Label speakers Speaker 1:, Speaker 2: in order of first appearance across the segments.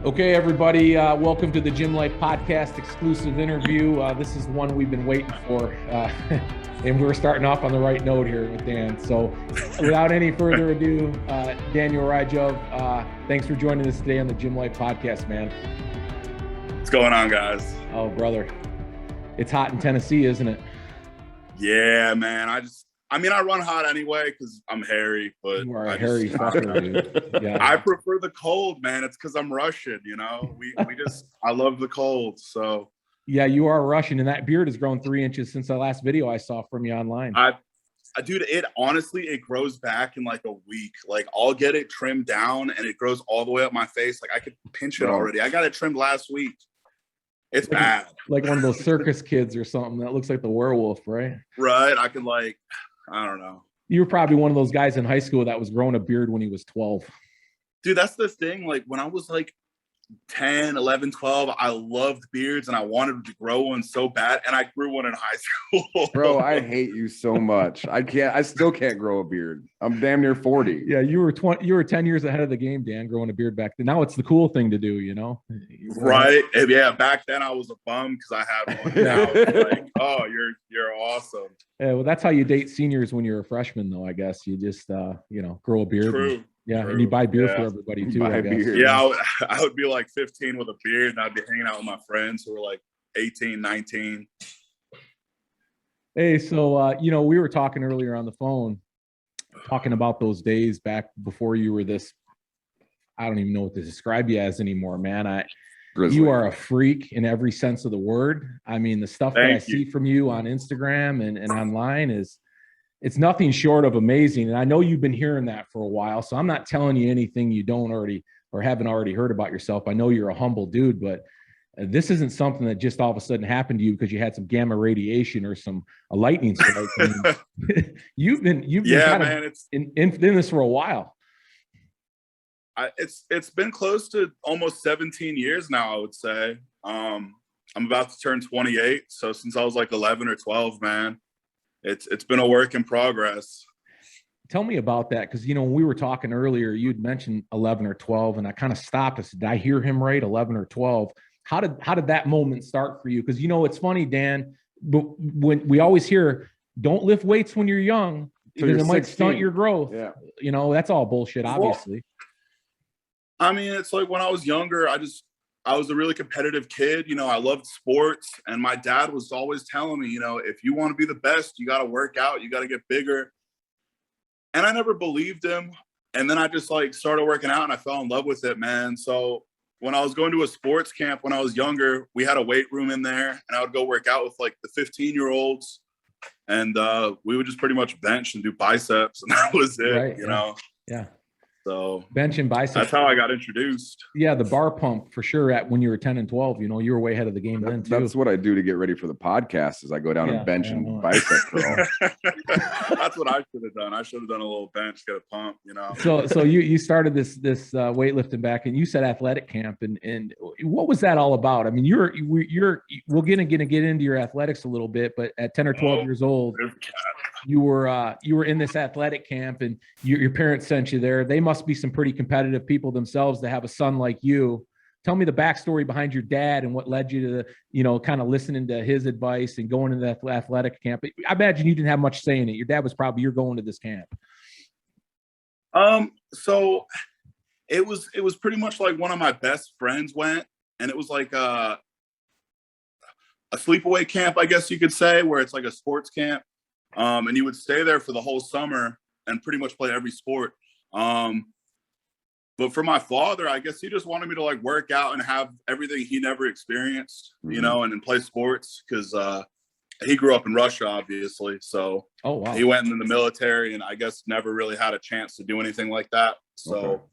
Speaker 1: Okay, everybody, welcome to the Gym Life Podcast exclusive interview. This is one we've been waiting for, and we're starting off on the right note here with Dan. So without any further ado, Daniel Ryjov, thanks for joining us today on the Gym Life Podcast, man.
Speaker 2: What's going on, guys?
Speaker 1: Oh, brother. It's hot in Tennessee, isn't it?
Speaker 2: Yeah, man. I run hot anyway because I'm hairy, but
Speaker 1: You are a hairy fucker, dude. Yeah.
Speaker 2: I prefer the cold, man. It's because I'm Russian, you know. I love the cold. So
Speaker 1: yeah, you are Russian, and that beard has grown 3 inches since the last video I saw from you online.
Speaker 2: Dude, it grows back in like a week. Like I'll get it trimmed down and it grows all the way up my face. Like I could pinch it already. I got it trimmed last week. It's bad.
Speaker 1: Like one of those circus kids or something that looks like the werewolf, right?
Speaker 2: Right. I don't know.
Speaker 1: You were probably one of those guys in high school that was growing a beard when he was 12.
Speaker 2: Dude, that's the thing. Like when I was like 10, 11, 12, I loved beards and I wanted to grow one so bad. And I grew one in high school.
Speaker 3: Bro, I hate you so much. I still can't grow a beard. I'm damn near 40.
Speaker 1: Yeah, you were 10 years ahead of the game, Dan, growing a beard back then. Now it's the cool thing to do, you know?
Speaker 2: Right. Yeah, back then I was a bum because I had one. Now it's like, oh, you're awesome.
Speaker 1: Yeah, well, that's how you date seniors when you're a freshman, though, I guess. You just, grow a beard.
Speaker 2: True.
Speaker 1: And you buy beer for everybody, too, I guess.
Speaker 2: Beer. Yeah, I would be like 15 with a beard, and I'd be hanging out with my friends who were like 18, 19.
Speaker 1: Hey, so, we were talking earlier on the phone, talking about those days back before you were this, I don't even know what to describe you as anymore, man.
Speaker 3: Grizzly.
Speaker 1: You are a freak in every sense of the word. I mean, the stuff that I see from you on Instagram and online it's nothing short of amazing. And I know you've been hearing that for a while, so I'm not telling you anything you don't already or haven't already heard about yourself. I know you're a humble dude, but this isn't something that just all of a sudden happened to you because you had some gamma radiation or a lightning strike. I mean, you've been in this for a while.
Speaker 2: It's been close to almost 17 years now, I would say. I'm about to turn 28. So since I was like 11 or 12, man, it's been a work in progress.
Speaker 1: Tell me about that. Cause when we were talking earlier, you'd mentioned 11 or 12 and I kind of stopped. I said, did I hear him right? 11 or 12. How did that moment start for you? Cause it's funny, Dan, but when we always hear, don't lift weights when you're young because it might stunt your growth.
Speaker 3: Yeah.
Speaker 1: That's all bullshit, obviously.
Speaker 2: I mean, it's like when I was younger, I was a really competitive kid. I loved sports. And my dad was always telling me, if you want to be the best, you got to work out. You got to get bigger. And I never believed him. And then I just started working out and I fell in love with it, man. So when I was going to a sports camp when I was younger, we had a weight room in there and I would go work out with like the 15-year-olds. And we would just pretty much bench and do biceps. And that was it,
Speaker 1: right, Yeah.
Speaker 2: So
Speaker 1: bench and biceps.
Speaker 2: That's how I got introduced.
Speaker 1: Yeah, the bar pump for sure. When you were 10 and 12, you were way ahead of the game then too.
Speaker 3: That's what I do to get ready for the podcast. Is I go down and bench and bicep curl.
Speaker 2: That's what I should have done. I should have done a little bench, get a pump.
Speaker 1: So you started this weightlifting back, and you said athletic camp, and what was that all about? I mean, we're gonna get into your athletics a little bit, but at 10 or 12 years old, you were in this athletic camp, and your parents sent you there. They must be some pretty competitive people themselves to have a son like you. Tell me the backstory behind your dad and what led you to kind of listening to his advice and going into that athletic camp. I imagine you didn't have much say in it. Your dad was probably, you're going to this camp.
Speaker 2: So it was pretty much like one of my best friends went, and it was like a sleepaway camp, I guess you could say, where it's like a sports camp. And he would stay there for the whole summer and pretty much play every sport. But for my father, I guess he just wanted me to work out and have everything he never experienced, and then play sports because he grew up in Russia, obviously. So he went in the military and I guess never really had a chance to do anything like that. So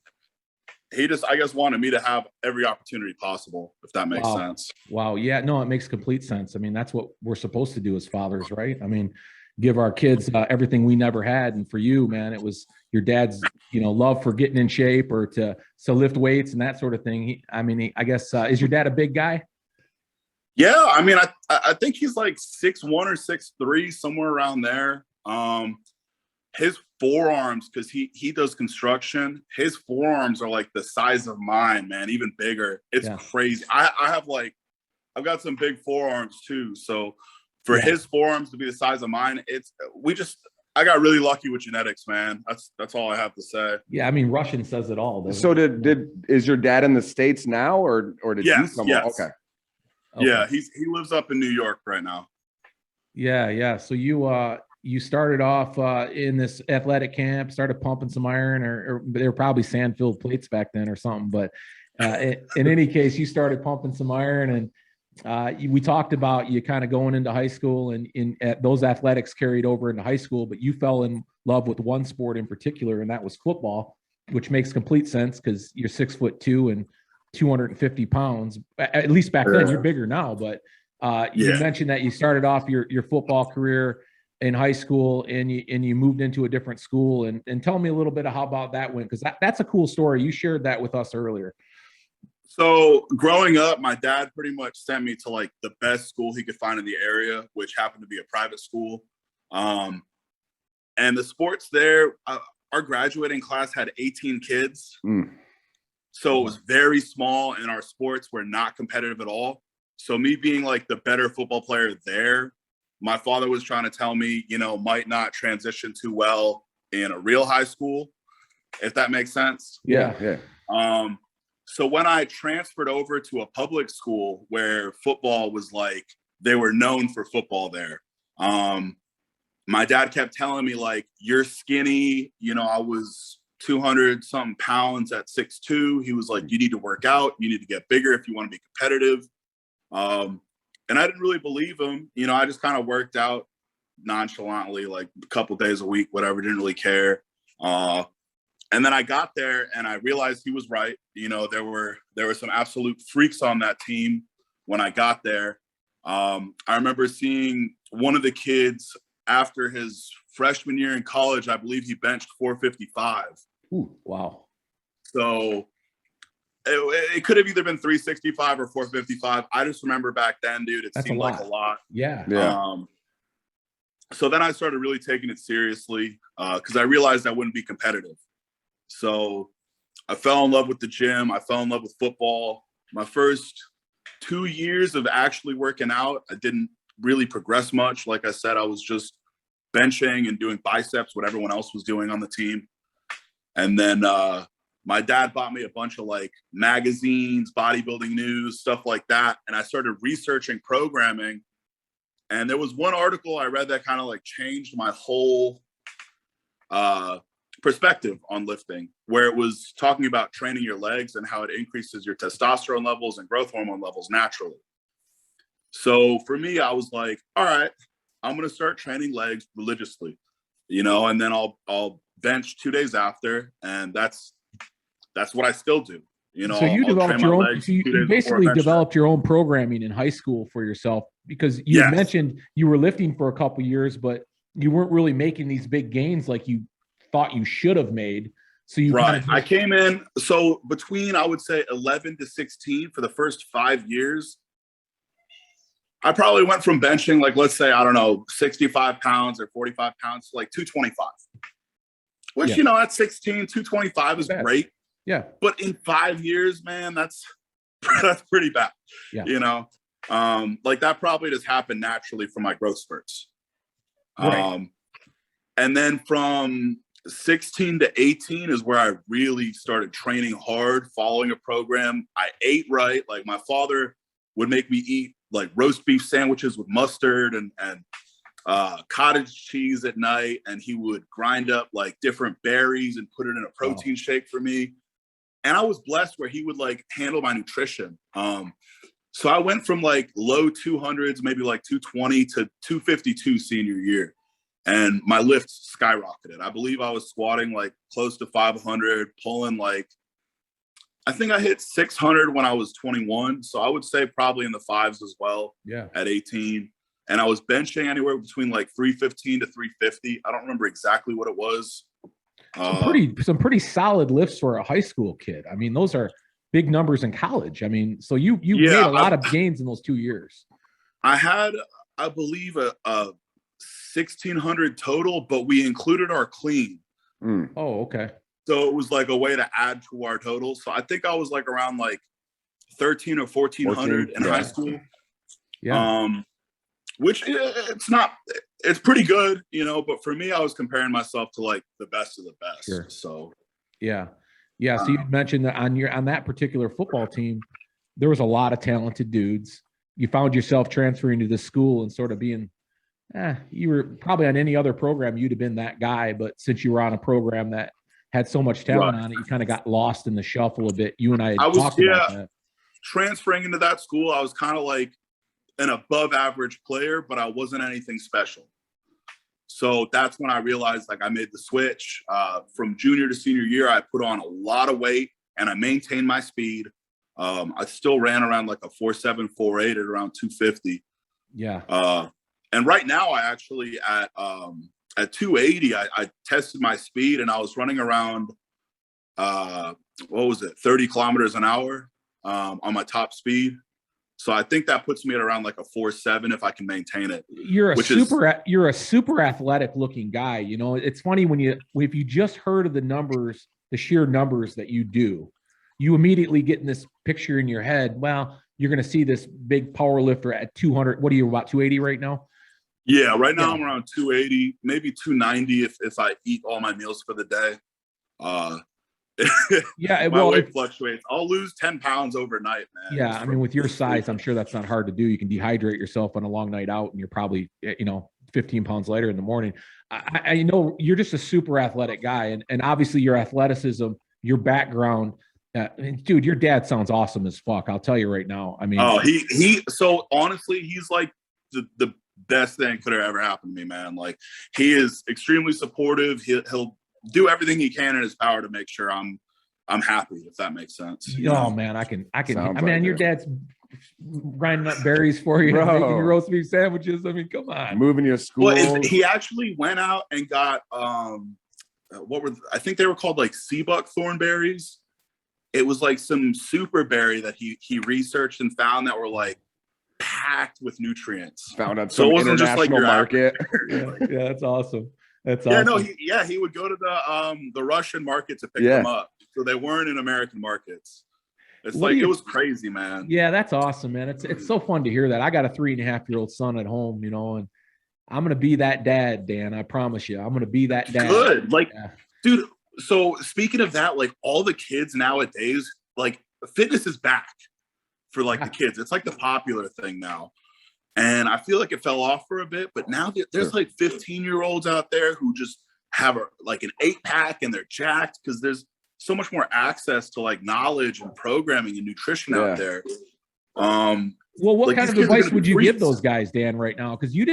Speaker 2: he just, I guess, wanted me to have every opportunity possible, if that makes sense.
Speaker 1: Wow. Yeah, no, it makes complete sense. I mean, that's what we're supposed to do as fathers, right? I mean, give our kids everything we never had. And for you, man, it was your dad's, love for getting in shape or to lift weights and that sort of thing. I guess, is your dad a big guy?
Speaker 2: Yeah. I mean, I think he's like 6'1" or 6'3", somewhere around there. his forearms, because he does construction, his forearms are like the size of mine, man, even bigger. It's crazy. I've got some big forearms too. So for his forearms to be the size of mine, I got really lucky with genetics, man. That's all I have to say.
Speaker 1: Yeah, I mean, Russian says it all.
Speaker 3: So is your dad in the States now, or did you come?
Speaker 2: Yes.
Speaker 3: Okay.
Speaker 2: Yeah, he lives up in New York right now.
Speaker 1: Yeah. So you started off in this athletic camp, started pumping some iron, or they were probably sand-filled plates back then or something. But in any case, you started pumping some iron, and we talked about you kind of going into high school, and those athletics carried over into high school, but you fell in love with one sport in particular, and that was football, which makes complete sense because you're 6'2" and 250 pounds. At least back then. You're bigger now, but you mentioned that you started off your football career in high school, and you moved into a different school, and tell me a little bit of how about that went, because that's a cool story. You shared that with us earlier.
Speaker 2: So growing up, my dad pretty much sent me to like the best school he could find in the area, which happened to be a private school. And the sports there, our graduating class had 18 kids. So it was very small, and our sports were not competitive at all. So me being like the better football player there, my father was trying to tell me, might not transition too well in a real high school, if that makes sense.
Speaker 3: Yeah.
Speaker 2: So when I transferred over to a public school where football was like, they were known for football there. My dad kept telling me like, you're skinny. I was 200 something pounds at 6'2". He was like, you need to work out. You need to get bigger if you want to be competitive. And I didn't really believe him. I just kind of worked out nonchalantly, like a couple days a week, whatever, didn't really care. And then I got there and I realized he was right. There were some absolute freaks on that team when I got there. I remember seeing one of the kids after his freshman year in college. I believe he benched 455.
Speaker 1: Ooh, wow. So
Speaker 2: it could have either been 365 or 455. I just remember back then, dude, it seemed like a lot.
Speaker 1: Yeah.
Speaker 2: So then I started really taking it seriously because I realized I wouldn't be competitive. So I fell in love with the gym. I fell in love with football. My first 2 years of actually working out, I didn't really progress much. Like I said, I was just benching and doing biceps, what everyone else was doing on the team. And then my dad bought me a bunch of like magazines, bodybuilding news, stuff like that. And I started researching programming. And there was one article I read that kind of like changed my whole perspective on lifting, where it was talking about training your legs and how it increases your testosterone levels and growth hormone levels naturally. So for me, I was like, all right, I'm going to start training legs religiously, and then I'll bench 2 days after. And that's what I still do.
Speaker 1: So you developed your own, so you basically developed your own programming in high school for yourself, because you mentioned you were lifting for a couple of years, but you weren't really making these big gains like you thought you should have made. So you
Speaker 2: I came in. So between, I would say 11 to 16 for the first 5 years, I probably went from benching, like, let's say, I don't know, 65 pounds or 45 pounds to like 225, which, at 16, 225 is great.
Speaker 1: Yeah.
Speaker 2: But in 5 years, man, that's pretty bad.
Speaker 1: Yeah.
Speaker 2: Like that probably just happened naturally from my growth spurts.
Speaker 1: Right.
Speaker 2: And then from 16 to 18 is where I really started training hard, following a program. I ate right. Like my father would make me eat like roast beef sandwiches with mustard and cottage cheese at night. And he would grind up like different berries and put it in a protein shake for me. And I was blessed where he would like handle my nutrition. So I went from like low 200s, maybe like 220 to 252 senior year. And my lifts skyrocketed. I believe I was squatting like close to 500, pulling like, I think I hit 600 when I was 21. So I would say probably in the fives as well.
Speaker 1: Yeah.
Speaker 2: At 18. And I was benching anywhere between like 315 to 350. I don't remember exactly what it was.
Speaker 1: Some pretty solid lifts for a high school kid. I mean, those are big numbers in college. I mean, so you made a lot of gains in those 2 years.
Speaker 2: I had, I believe, a 1,600 total, but we included our clean.
Speaker 1: Oh, okay.
Speaker 2: So it was like a way to add to our total. So I think I was like around like 13 or 1,400 in high school.
Speaker 1: Yeah.
Speaker 2: Which it's pretty good, you know, but for me, I was comparing myself to like the best of the best.
Speaker 1: Sure.
Speaker 2: So
Speaker 1: yeah. So you mentioned that on that particular football team, there was a lot of talented dudes. You found yourself transferring to this school and sort of being, you were probably on any other program, you'd have been that guy. But since you were on a program that had so much talent on it, you kind of got lost in the shuffle a bit. You and I had talked about that.
Speaker 2: Transferring into that school, I was kind of like an above average player, but I wasn't anything special. So that's when I realized like I made the switch. From junior to senior year, I put on a lot of weight and I maintained my speed. I still ran around like a 4.7, 4.8 at around 250.
Speaker 1: Yeah.
Speaker 2: And right now I actually at 280, I tested my speed and I was running around, 30 kilometers an hour on my top speed. So I think that puts me at around like a 4.7 if I can maintain it.
Speaker 1: You're a super athletic looking guy. You know, it's funny if you just heard of the numbers, the sheer numbers that you do, you immediately get in this picture in your head. Well, you're going to see this big power lifter at 200. What are you, about 280 right now?
Speaker 2: Yeah, right now I'm around 280, maybe 290 if I eat all my meals for the day. My weight fluctuates. I'll lose 10 pounds overnight, man.
Speaker 1: Yeah, I mean, with your size, I'm sure that's not hard to do. You can dehydrate yourself on a long night out, and you're probably, 15 pounds lighter in the morning. I know you're just a super athletic guy, and obviously your athleticism, your background, dude, your dad sounds awesome as fuck. I'll tell you right now. I mean,
Speaker 2: so honestly, he's like the best thing could have ever happened to me, man. Like, he is extremely supportive. He'll do everything he can in his power to make sure I'm happy, if that makes sense.
Speaker 1: Man, I can. Your dad's grinding up berries for you, and making roast beef sandwiches. I mean, come on.
Speaker 3: Moving your school.
Speaker 2: Well, he actually went out and got I think they were called like sea buckthorn berries. It was like some super berry that he researched and found that were like packed with nutrients.
Speaker 3: Found out some international market.
Speaker 1: Yeah, that's awesome.
Speaker 2: He would go to the Russian market to pick them up. So they weren't in American markets. It was crazy, man.
Speaker 1: Yeah, that's awesome, man. It's so fun to hear that. I got a 3.5-year-old son at home, and I'm gonna be that dad, Dan. I promise you, I'm gonna be that dad.
Speaker 2: Good, dude. So speaking of that, like all the kids nowadays, like fitness is back for like the kids. It's like the popular thing now. And I feel like it fell off for a bit, but now there's like 15-year-olds out there who just have like an 8-pack and they're jacked because there's so much more access to like knowledge and programming and nutrition out there.
Speaker 1: Well, what kind of advice would you give those guys, Dan, right now? Because you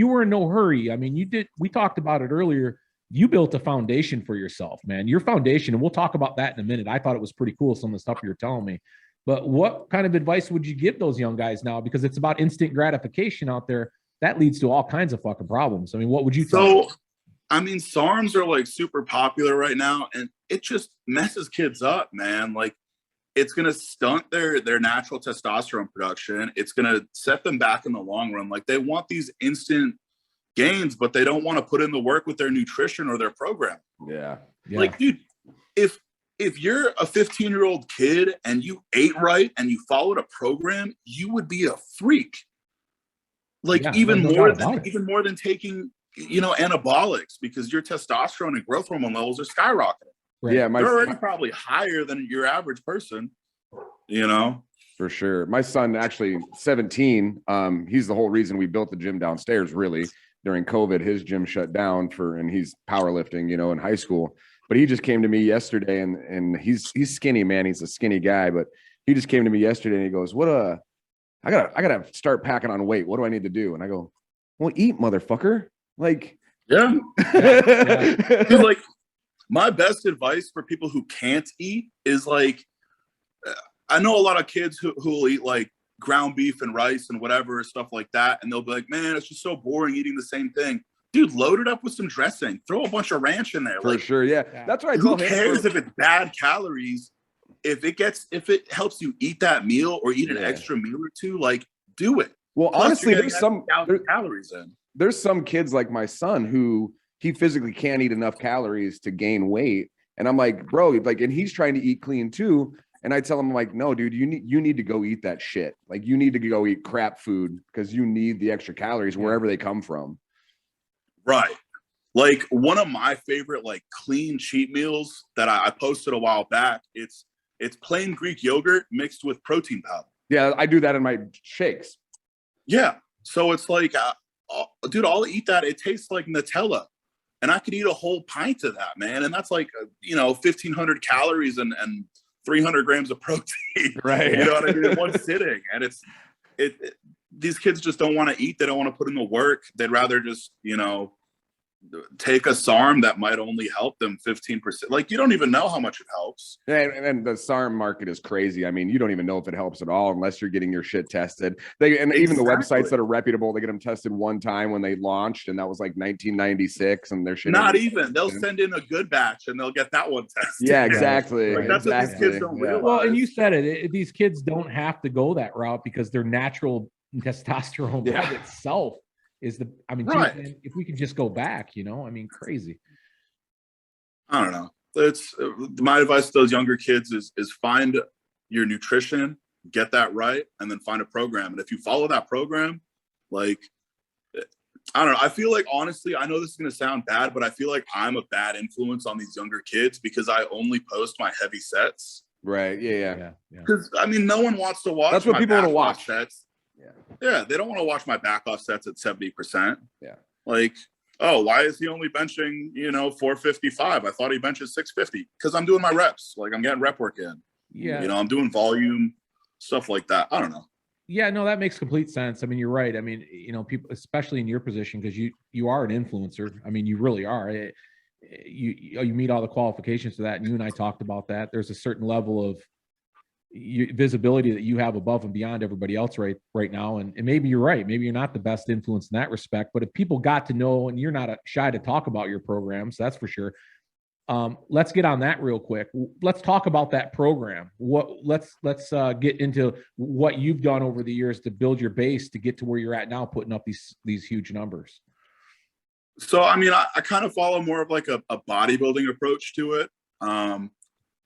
Speaker 1: were in no hurry. I mean, we talked about it earlier. You built a foundation for yourself, man. Your foundation, and we'll talk about that in a minute. I thought it was pretty cool, some of the stuff you were telling me. But what kind of advice would you give those young guys now? Because it's about instant gratification out there. That leads to all kinds of fucking problems. I mean, what would you tell them?
Speaker 2: I mean, SARMs are like super popular right now, and it just messes kids up, man. Like, it's going to stunt their natural testosterone production. It's going to set them back in the long run. Like, they want these instant gains, but they don't want to put in the work with their nutrition or their program.
Speaker 3: Yeah.
Speaker 2: Like, dude, if you're a 15-year-old kid and you ate right and you followed a program, you would be a freak. Like, even more than taking, anabolics, because your testosterone and growth hormone levels are skyrocketing.
Speaker 1: Right.
Speaker 3: Yeah,
Speaker 2: they're already probably higher than your average person,
Speaker 3: For sure. My son, actually 17, he's the whole reason we built the gym downstairs, really. During COVID, his gym shut down and he's powerlifting, in high school. But he just came to me yesterday, and he's skinny, man. He's a skinny guy, but he just came to me yesterday and he goes, I gotta start packing on weight. What do I need to do? And I go, well, eat, motherfucker. Like,
Speaker 2: yeah. Dude, like, my best advice for people who can't eat is like, I know a lot of kids who will eat like ground beef and rice and whatever, stuff like that. And they'll be like, man, it's just so boring eating the same thing. Dude, load it up with some dressing. Throw a bunch of ranch in there.
Speaker 3: For sure, yeah. That's what I
Speaker 2: tell him. Who cares if it's bad calories? If it helps you eat that meal or eat an extra meal or two, like, do it.
Speaker 3: Well, honestly, there's some
Speaker 2: calories in.
Speaker 3: there's some kids like my son who he physically can't eat enough calories to gain weight. And I'm like, bro, like, and he's trying to eat clean too. And I tell him, like, no, dude, you need to go eat that shit. Like, you need to go eat crap food because you need the extra calories wherever they come from.
Speaker 2: Right. Like, one of my favorite, like, clean cheat meals that I posted a while back, it's plain Greek yogurt mixed with protein powder.
Speaker 3: Yeah, I do that in my shakes.
Speaker 2: Yeah. So it's like, dude, I'll eat that. It tastes like Nutella. And I could eat a whole pint of that, man. And that's like, 1,500 calories and 300 grams of protein.
Speaker 3: Right.
Speaker 2: You know what I mean? In one sitting. And these kids just don't want to eat. They don't want to put in the work. They'd rather just, take a SARM that might only help them 15%. Like, you don't even know how much it helps.
Speaker 3: And the SARM market is crazy. I mean, you don't even know if it helps at all unless you're getting your shit tested. Even the websites that are reputable, they get them tested one time when they launched, and that was like 1996, and their shit.
Speaker 2: Not even. They'll send in a good batch, and they'll get that one tested.
Speaker 3: Yeah, exactly.
Speaker 2: Like, that's what these kids don't realize.
Speaker 1: Well, and you said it. These kids don't have to go that route because their natural testosterone by itself is
Speaker 2: right.
Speaker 1: If we could just go back, crazy.
Speaker 2: I don't know. It's my advice to those younger kids is find your nutrition, get that right, and then find a program. And if you follow that program, like, I don't know. I feel like, honestly, I know this is going to sound bad, but I feel like I'm a bad influence on these younger kids because I only post my heavy sets.
Speaker 3: Right. Yeah.
Speaker 2: Because no one wants to watch.
Speaker 3: That's what people want to watch.
Speaker 2: Sets. Yeah, they don't want to watch my back off sets at 70%.
Speaker 3: Yeah.
Speaker 2: Like, oh, why is he only benching, 455? I thought he benches 650 because I'm doing my reps. Like, I'm getting rep work in.
Speaker 1: Yeah.
Speaker 2: I'm doing volume, stuff like that. I don't know.
Speaker 1: Yeah, no, that makes complete sense. I mean, you're right. I mean, people, especially in your position, because you are an influencer. I mean, you really are. You meet all the qualifications for that. And you and I talked about that. There's a certain level of visibility that you have above and beyond everybody else right now. And maybe you're right. Maybe you're not the best influence in that respect, but if people got to know, and you're not shy to talk about your programs, that's for sure. Let's get on that real quick. Let's talk about that program. Let's get into what you've done over the years to build your base to get to where you're at now, putting up these huge numbers.
Speaker 2: So, I kind of follow more of like a bodybuilding approach to it. And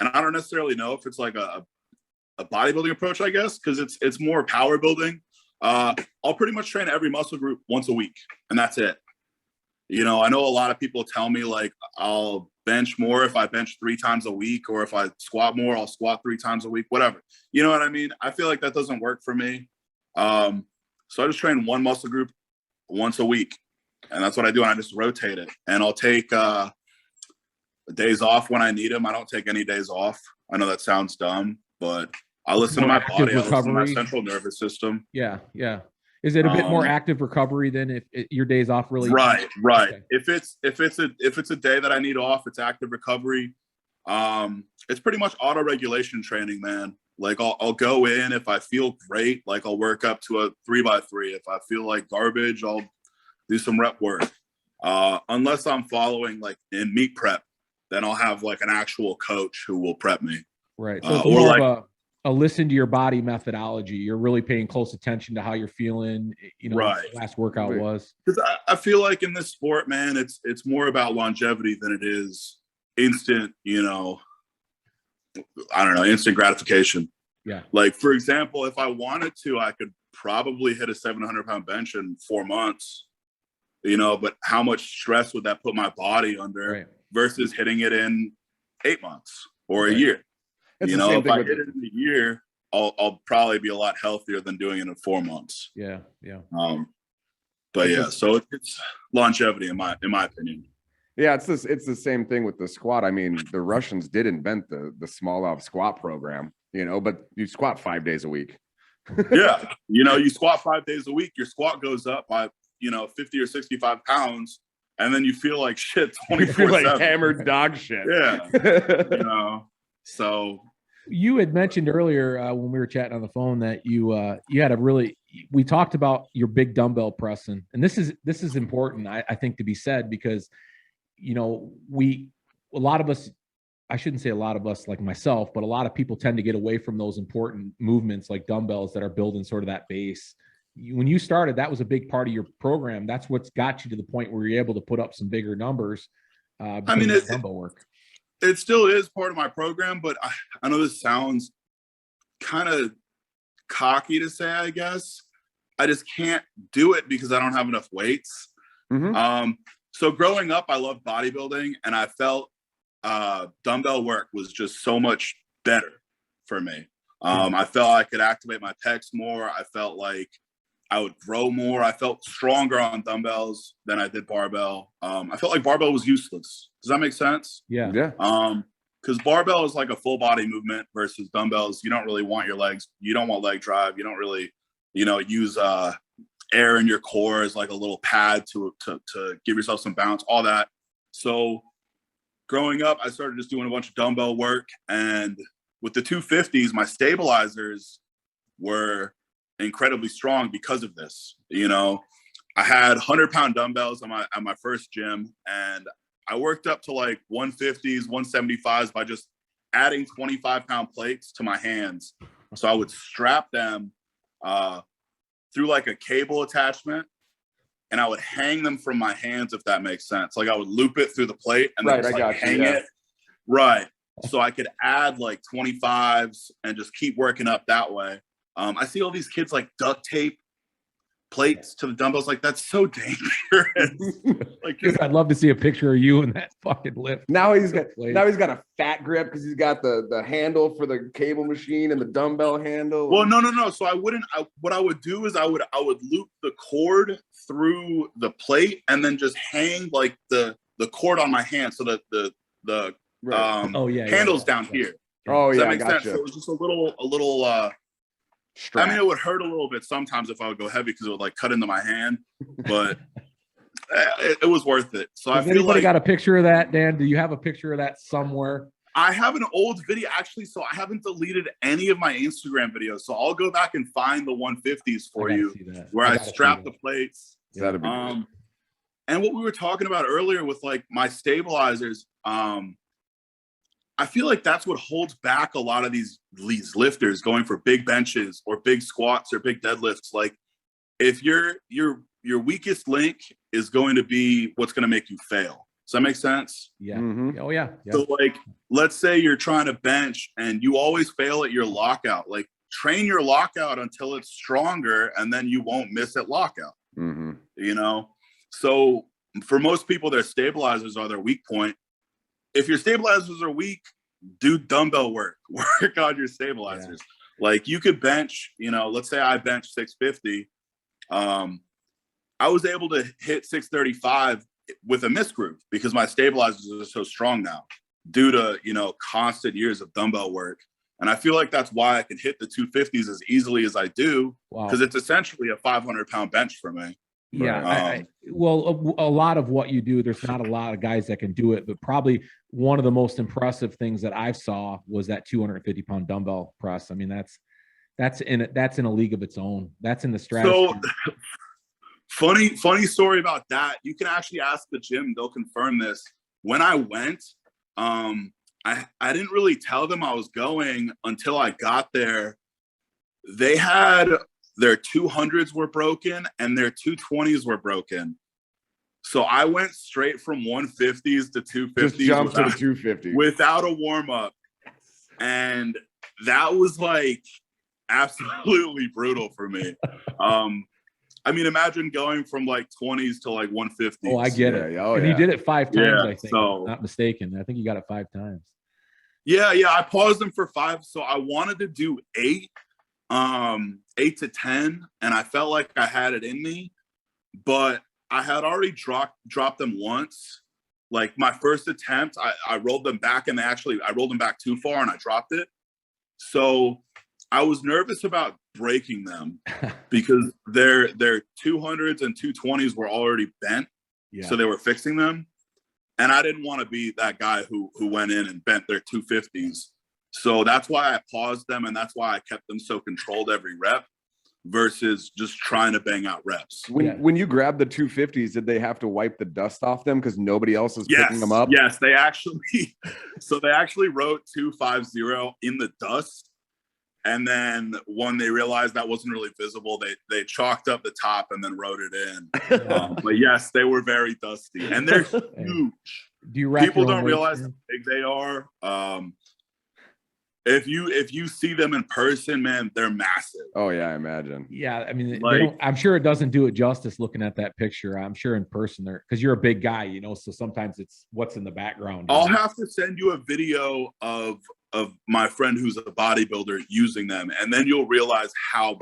Speaker 2: I don't necessarily know if it's like a bodybuilding approach, I guess, because it's more power building. I'll pretty much train every muscle group once a week, and that's it. I know a lot of people tell me, like, I'll bench more if I bench 3 times a week, or if I squat more, I'll squat 3 times a week, whatever. You know what I mean? I feel like that doesn't work for me. So I just train one muscle group once a week, and that's what I do. And I just rotate it, and I'll take days off when I need them. I don't take any days off. I know that sounds dumb, but I listen to my body. I listen to my central nervous system.
Speaker 1: Yeah. Is it a bit more active recovery than if your days off really?
Speaker 2: Right.
Speaker 1: Okay.
Speaker 2: If it's a day that I need off, it's active recovery. It's pretty much auto regulation training, man. Like, I'll go in if I feel great. Like, I'll work up to a 3x3. If I feel like garbage, I'll do some rep work. Unless I'm following like in meet prep, then I'll have like an actual coach who will prep me.
Speaker 1: Right. So it's more of a listen to your body methodology. You're really paying close attention to how you're feeling,
Speaker 2: right.
Speaker 1: Last workout was.
Speaker 2: Because I feel like in this sport, man, it's more about longevity than it is instant, instant gratification.
Speaker 1: Yeah.
Speaker 2: Like, for example, if I wanted to, I could probably hit a 700-pound bench in 4 months, but how much stress would that put my body under versus hitting it in 8 months or a year? If I hit it in a year, I'll probably be a lot healthier than doing it in 4 months.
Speaker 1: Yeah.
Speaker 2: So it's longevity in my opinion.
Speaker 3: Yeah, it's the same thing with the squat. I mean, the Russians did invent the small out squat program, but you squat 5 days a week.
Speaker 2: Yeah. You squat 5 days a week, your squat goes up by, 50 or 65 pounds. And then you feel like shit 24/7.
Speaker 3: Like hammered dog shit.
Speaker 2: Yeah. So
Speaker 1: you had mentioned earlier when we were chatting on the phone that you had we talked about your big dumbbell pressing, and this is important, I think, to be said, because a lot of us, I shouldn't say a lot of us like myself, but a lot of people tend to get away from those important movements like dumbbells that are building sort of that base. when you started, that was a big part of your program. That's what's got you to the point where you're able to put up some bigger numbers.
Speaker 2: I mean,
Speaker 1: dumbbell work.
Speaker 2: It still is part of my program, but I know this sounds kind of cocky to say, I guess. I just can't do it because I don't have enough weights. So growing up, I loved bodybuilding, and I felt dumbbell work was just so much better for me. I felt I could activate my pecs more. I felt like I would grow more. I felt stronger on dumbbells than I did barbell. I felt like barbell was useless. Does that make sense?
Speaker 1: Yeah.
Speaker 2: Because barbell is like a full body movement versus dumbbells. You don't really want your legs. You don't want leg drive. You don't really, use air in your core as like a little pad to give yourself some bounce, all that. So growing up, I started just doing a bunch of dumbbell work. And with the 250s, my stabilizers were incredibly strong because of this. I had 100-pound dumbbells at my first gym, and I worked up to like 150s, 175s by just adding 25-pound plates to my hands. So I would strap them through like a cable attachment, and I would hang them from my hands, if that makes sense. Like I would loop it through the plate and then hang it. Right. So I could add like 25s and just keep working up that way. I see all these kids like duct tape plates to the dumbbells. Like, that's so dangerous. Like,
Speaker 1: dude, I'd love to see a picture of you in that fucking lift.
Speaker 3: Now he's got a fat grip because he's got the handle for the cable machine and the dumbbell handle.
Speaker 2: Well, no. So what I would do is I would loop the cord through the plate and then just hang like the cord on my hand so that the handle's down here.
Speaker 3: Oh,
Speaker 2: does
Speaker 3: yeah,
Speaker 2: that make
Speaker 3: gotcha.
Speaker 2: sense? So it was just a little strap. I mean, it would hurt a little bit sometimes if I would go heavy because it would like cut into my hand, but it was worth it. So
Speaker 1: Has anybody got a picture of that, Dan? Do you have a picture of that somewhere?
Speaker 2: I have an old video actually, so I haven't deleted any of my Instagram videos. So I'll go back and find the 150s for you where I strap the plates.
Speaker 3: That'd be good.
Speaker 2: And what we were talking about earlier with like my stabilizers, I feel like that's what holds back a lot of these lifters going for big benches or big squats or big deadlifts. Like if your weakest link is going to be what's going to make you fail. Does that make sense?
Speaker 1: Yeah. Mm-hmm. Oh yeah.
Speaker 2: So like, let's say you're trying to bench and you always fail at your lockout. Like train your lockout until it's stronger and then you won't miss at lockout. So for most people, their stabilizers are their weak point. If your stabilizers are weak, do dumbbell work on your stabilizers. Like you could bench, let's say I bench 650. I was able to hit 635 with a misgroove because my stabilizers are so strong now due to, constant years of dumbbell work. And I feel like that's why I can hit the 250s as easily as I do, because it's essentially a 500-pound bench for me.
Speaker 1: Yeah. Well, a lot of what you do, there's not a lot of guys that can do it, but probably one of the most impressive things that I saw was that 250-pound dumbbell press. I mean, that's in a league of its own. That's in the stratosphere.
Speaker 2: So funny story about that. You can actually ask the gym. They'll confirm this. When I went, I didn't really tell them I was going until I got there. They had their 200s were broken and their 220s were broken. So I went straight from 150s to 250s.
Speaker 3: Just jump to the 250
Speaker 2: without a warm up. And that was like absolutely brutal for me. I mean, imagine going from like 20s to like 150s.
Speaker 1: Oh, I get it. And you did it 5 times, I think. So, not mistaken. I think you got it 5 times.
Speaker 2: Yeah. I paused them for 5. So I wanted to do 8 to 10, and I felt like I had it in me, but I had already dropped them once. Like my first attempt, I rolled them back, and I rolled them back too far and I dropped it. So I was nervous about breaking them because their 200s and 220s were already bent. So they were fixing them. And I didn't want to be that guy who went in and bent their 250s. So that's why I paused them, and that's why I kept them so controlled every rep versus just trying to bang out reps.
Speaker 3: When you grab the 250s, did they have to wipe the dust off them because nobody else is picking them up?
Speaker 2: Yes, they actually wrote 250 in the dust. And then when they realized that wasn't really visible, they chalked up the top and then wrote it in. But yes, they were very dusty, and they're huge.
Speaker 1: Do you rack
Speaker 2: People
Speaker 1: your own
Speaker 2: don't
Speaker 1: weights,
Speaker 2: realize
Speaker 1: man?
Speaker 2: how big they are. If you see them in person, man, they're massive.
Speaker 3: Oh yeah, I imagine.
Speaker 1: Yeah, I mean,
Speaker 2: Like-
Speaker 1: I'm sure it doesn't do it justice looking at that picture. I'm sure in person there, because you're a big guy, you know, so sometimes it's what's in the background.
Speaker 2: I'll have to send you a video of my friend who's a bodybuilder using them, and then you'll realize how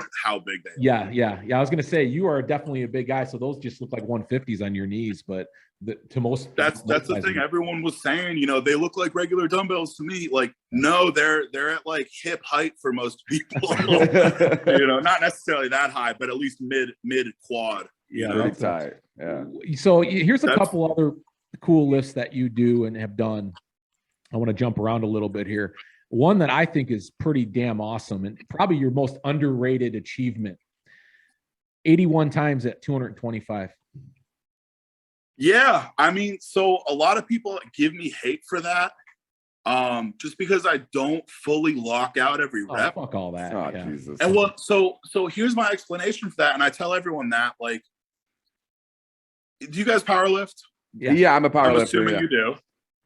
Speaker 2: big they are.
Speaker 1: Yeah. I was gonna say you are definitely a big guy, so those just look like 150s on your knees, but to most
Speaker 2: That's the thing. Everyone was saying, you know, they look like regular dumbbells to me. Like, no, they're at like hip height for most people. You know, not necessarily that high, but at least mid quad.
Speaker 1: Yeah,
Speaker 3: Pretty tight. Yeah.
Speaker 1: So here's a couple other cool lifts that you do and have done. I want to jump around a little bit here. One that I think is pretty damn awesome and probably your most underrated achievement. 81 times at 225.
Speaker 2: Yeah, I mean, so a lot of people give me hate for that, just because I don't fully lock out every rep.
Speaker 1: Fuck all that.
Speaker 3: Oh
Speaker 1: Yeah.
Speaker 3: Jesus.
Speaker 2: And well, so here's my explanation for that, and I tell everyone that, like, do you guys power lift?
Speaker 3: Yeah, I'm a
Speaker 2: I'm
Speaker 3: powerlifter.
Speaker 2: assuming
Speaker 3: Yeah.
Speaker 2: you do,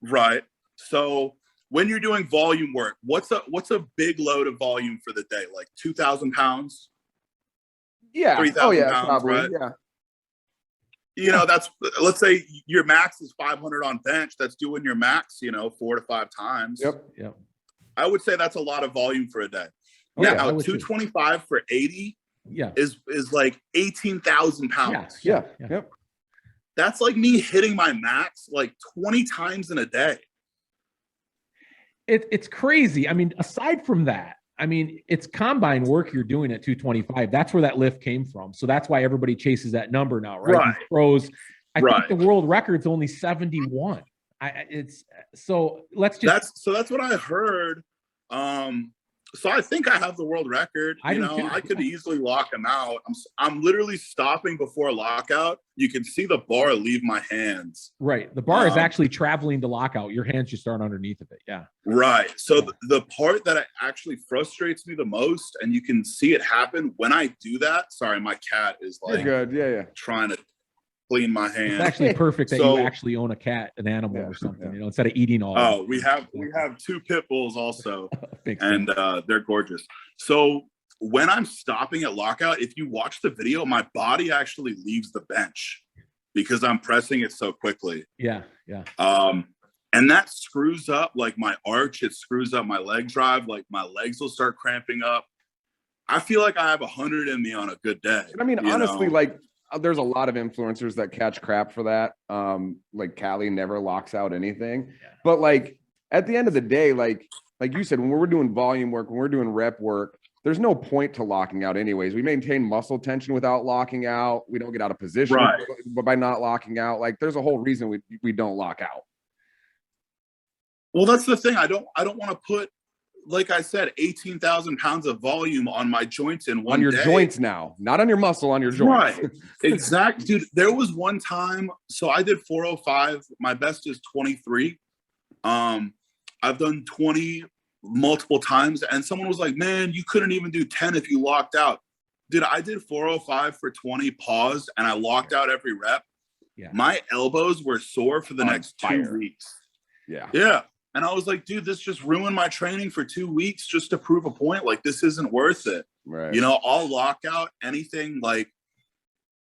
Speaker 2: right? So when you're doing volume work, what's a big load of volume for the day? Like 2,000 pounds?
Speaker 3: Yeah.
Speaker 2: 3,000
Speaker 3: Oh yeah,
Speaker 2: pounds,
Speaker 3: probably.
Speaker 2: right?
Speaker 3: Yeah.
Speaker 2: You know, that's, let's say your max is 500 on bench. That's doing your max, you know, 4 to 5 times.
Speaker 3: Yep.
Speaker 2: I would say that's a lot of volume for a day.
Speaker 1: Oh, yeah,
Speaker 2: Now,
Speaker 1: I would too.
Speaker 2: 225 for 80
Speaker 1: Yeah.
Speaker 2: is like 18,000 pounds.
Speaker 3: Yeah. Yep.
Speaker 2: That's like me hitting my max like 20 times in a day.
Speaker 1: It's crazy. I mean, aside from that, I mean, it's combine work you're doing at 225. That's where that lift came from. So that's why everybody chases that number now, right?
Speaker 2: Right.
Speaker 1: These pros. I
Speaker 2: Right.
Speaker 1: think the world record's only 71. It's so let's just
Speaker 2: That's what I heard. So I think I have the world record.
Speaker 1: I
Speaker 2: You
Speaker 1: do
Speaker 2: know,
Speaker 1: too.
Speaker 2: I could easily lock them out. I'm literally stopping before lockout. You can see the bar leave my hands.
Speaker 1: right. The bar is actually traveling to lockout. Your hands just aren't underneath of it. Yeah.
Speaker 2: Right. So the part that actually frustrates me the most, and you can see it happen when I do that. Sorry, my cat is
Speaker 3: You're
Speaker 2: like
Speaker 3: good. Yeah.
Speaker 2: trying to clean my
Speaker 1: It's
Speaker 2: hands.
Speaker 1: actually perfect that
Speaker 2: So-
Speaker 1: you actually own a cat, an animal
Speaker 3: Yeah,
Speaker 1: or something,
Speaker 3: yeah.
Speaker 1: you know, instead of eating all.
Speaker 2: Oh, we have 2 pit bulls also.
Speaker 1: Makes
Speaker 2: And
Speaker 1: sense.
Speaker 2: they're gorgeous. So when I'm stopping at lockout, if you watch the video, my body actually leaves the bench because I'm pressing it so quickly.
Speaker 1: Yeah.
Speaker 2: And that screws up like my arch. It screws up my leg drive. Like my legs will start cramping up. I feel like I have 100 in me on a good day.
Speaker 3: And I mean,
Speaker 2: you
Speaker 3: honestly,
Speaker 2: know?
Speaker 3: like there's a lot of influencers that catch crap for that. Like Callie never locks out anything.
Speaker 1: Yeah.
Speaker 3: But like at the end of the day, like you said, when we're doing volume work, when we're doing rep work, there's no point to locking out anyways. We maintain muscle tension without locking out. We don't get out of position
Speaker 2: Right.
Speaker 3: by not locking out. Like there's a whole reason we don't lock out.
Speaker 2: Well, that's the thing. I don't want to put, like I said, 18,000 pounds of volume on my joints in one
Speaker 3: On your
Speaker 2: day.
Speaker 3: joints now, not on your muscle, on your joints.
Speaker 2: Right. Exact, dude. There was one time, so I did 405. My best is 23. I've done 20 multiple times, and someone was like, "Man, you couldn't even do 10 if you locked out." Dude, I did 405 for 20, paused, and I locked out every rep.
Speaker 1: Yeah.
Speaker 2: My elbows were sore for the
Speaker 3: On
Speaker 2: next
Speaker 3: fire.
Speaker 2: 2 weeks.
Speaker 3: Yeah.
Speaker 2: Yeah. And I was like, dude, this just ruined my training for 2 weeks just to prove a point. Like, this isn't worth it.
Speaker 3: Right.
Speaker 2: You know, I'll lock out anything like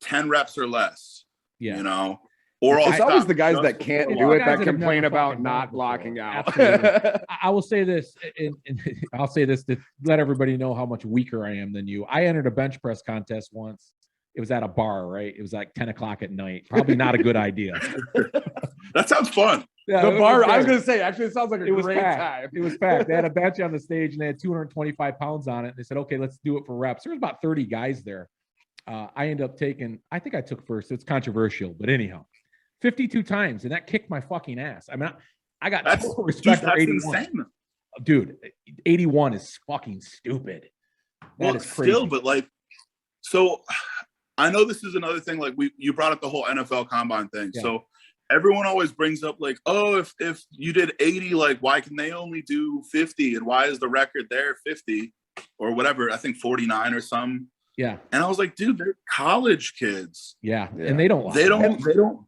Speaker 2: 10 reps or less.
Speaker 1: Yeah.
Speaker 2: You know, or I'll
Speaker 3: It's always
Speaker 2: stop
Speaker 3: the guys
Speaker 2: just
Speaker 3: that can't
Speaker 2: before
Speaker 3: do it
Speaker 1: Guys
Speaker 3: that
Speaker 1: that have
Speaker 3: complain
Speaker 1: never
Speaker 3: about
Speaker 1: fucking
Speaker 3: not
Speaker 1: done it before.
Speaker 3: locking out.
Speaker 1: Absolutely. I will say this, and I'll say this to let everybody know how much weaker I am than you. I entered a bench press contest once. It was at a bar, right? It was like 10 o'clock at night. Probably not a good idea.
Speaker 2: That sounds fun.
Speaker 1: Yeah,
Speaker 3: The
Speaker 1: it
Speaker 3: bar,
Speaker 1: was
Speaker 3: I was
Speaker 1: great.
Speaker 3: going to say, actually, it sounds like a
Speaker 1: It was
Speaker 3: great
Speaker 1: packed.
Speaker 3: time.
Speaker 1: It was packed. They had a bench on the stage and they had 225 pounds on it. And they said, okay, let's do it for reps. There was about 30 guys there. I ended up I think I took first. It's controversial, but anyhow, 52 times. And that kicked my fucking ass. I mean, I got total respect for
Speaker 2: That's
Speaker 1: 81.
Speaker 2: insane.
Speaker 1: Dude, 81 is fucking stupid. That
Speaker 2: Well,
Speaker 1: is crazy.
Speaker 2: still, but like, so I know this is another thing. Like, you brought up the whole NFL combine thing.
Speaker 1: Yeah.
Speaker 2: So everyone always brings up like, oh, if you did 80, like, why can they only do 50? And why is the record there 50? or whatever, I think 49 or something.
Speaker 1: Yeah.
Speaker 2: And I was like, dude, they're college kids.
Speaker 1: Yeah. And they don't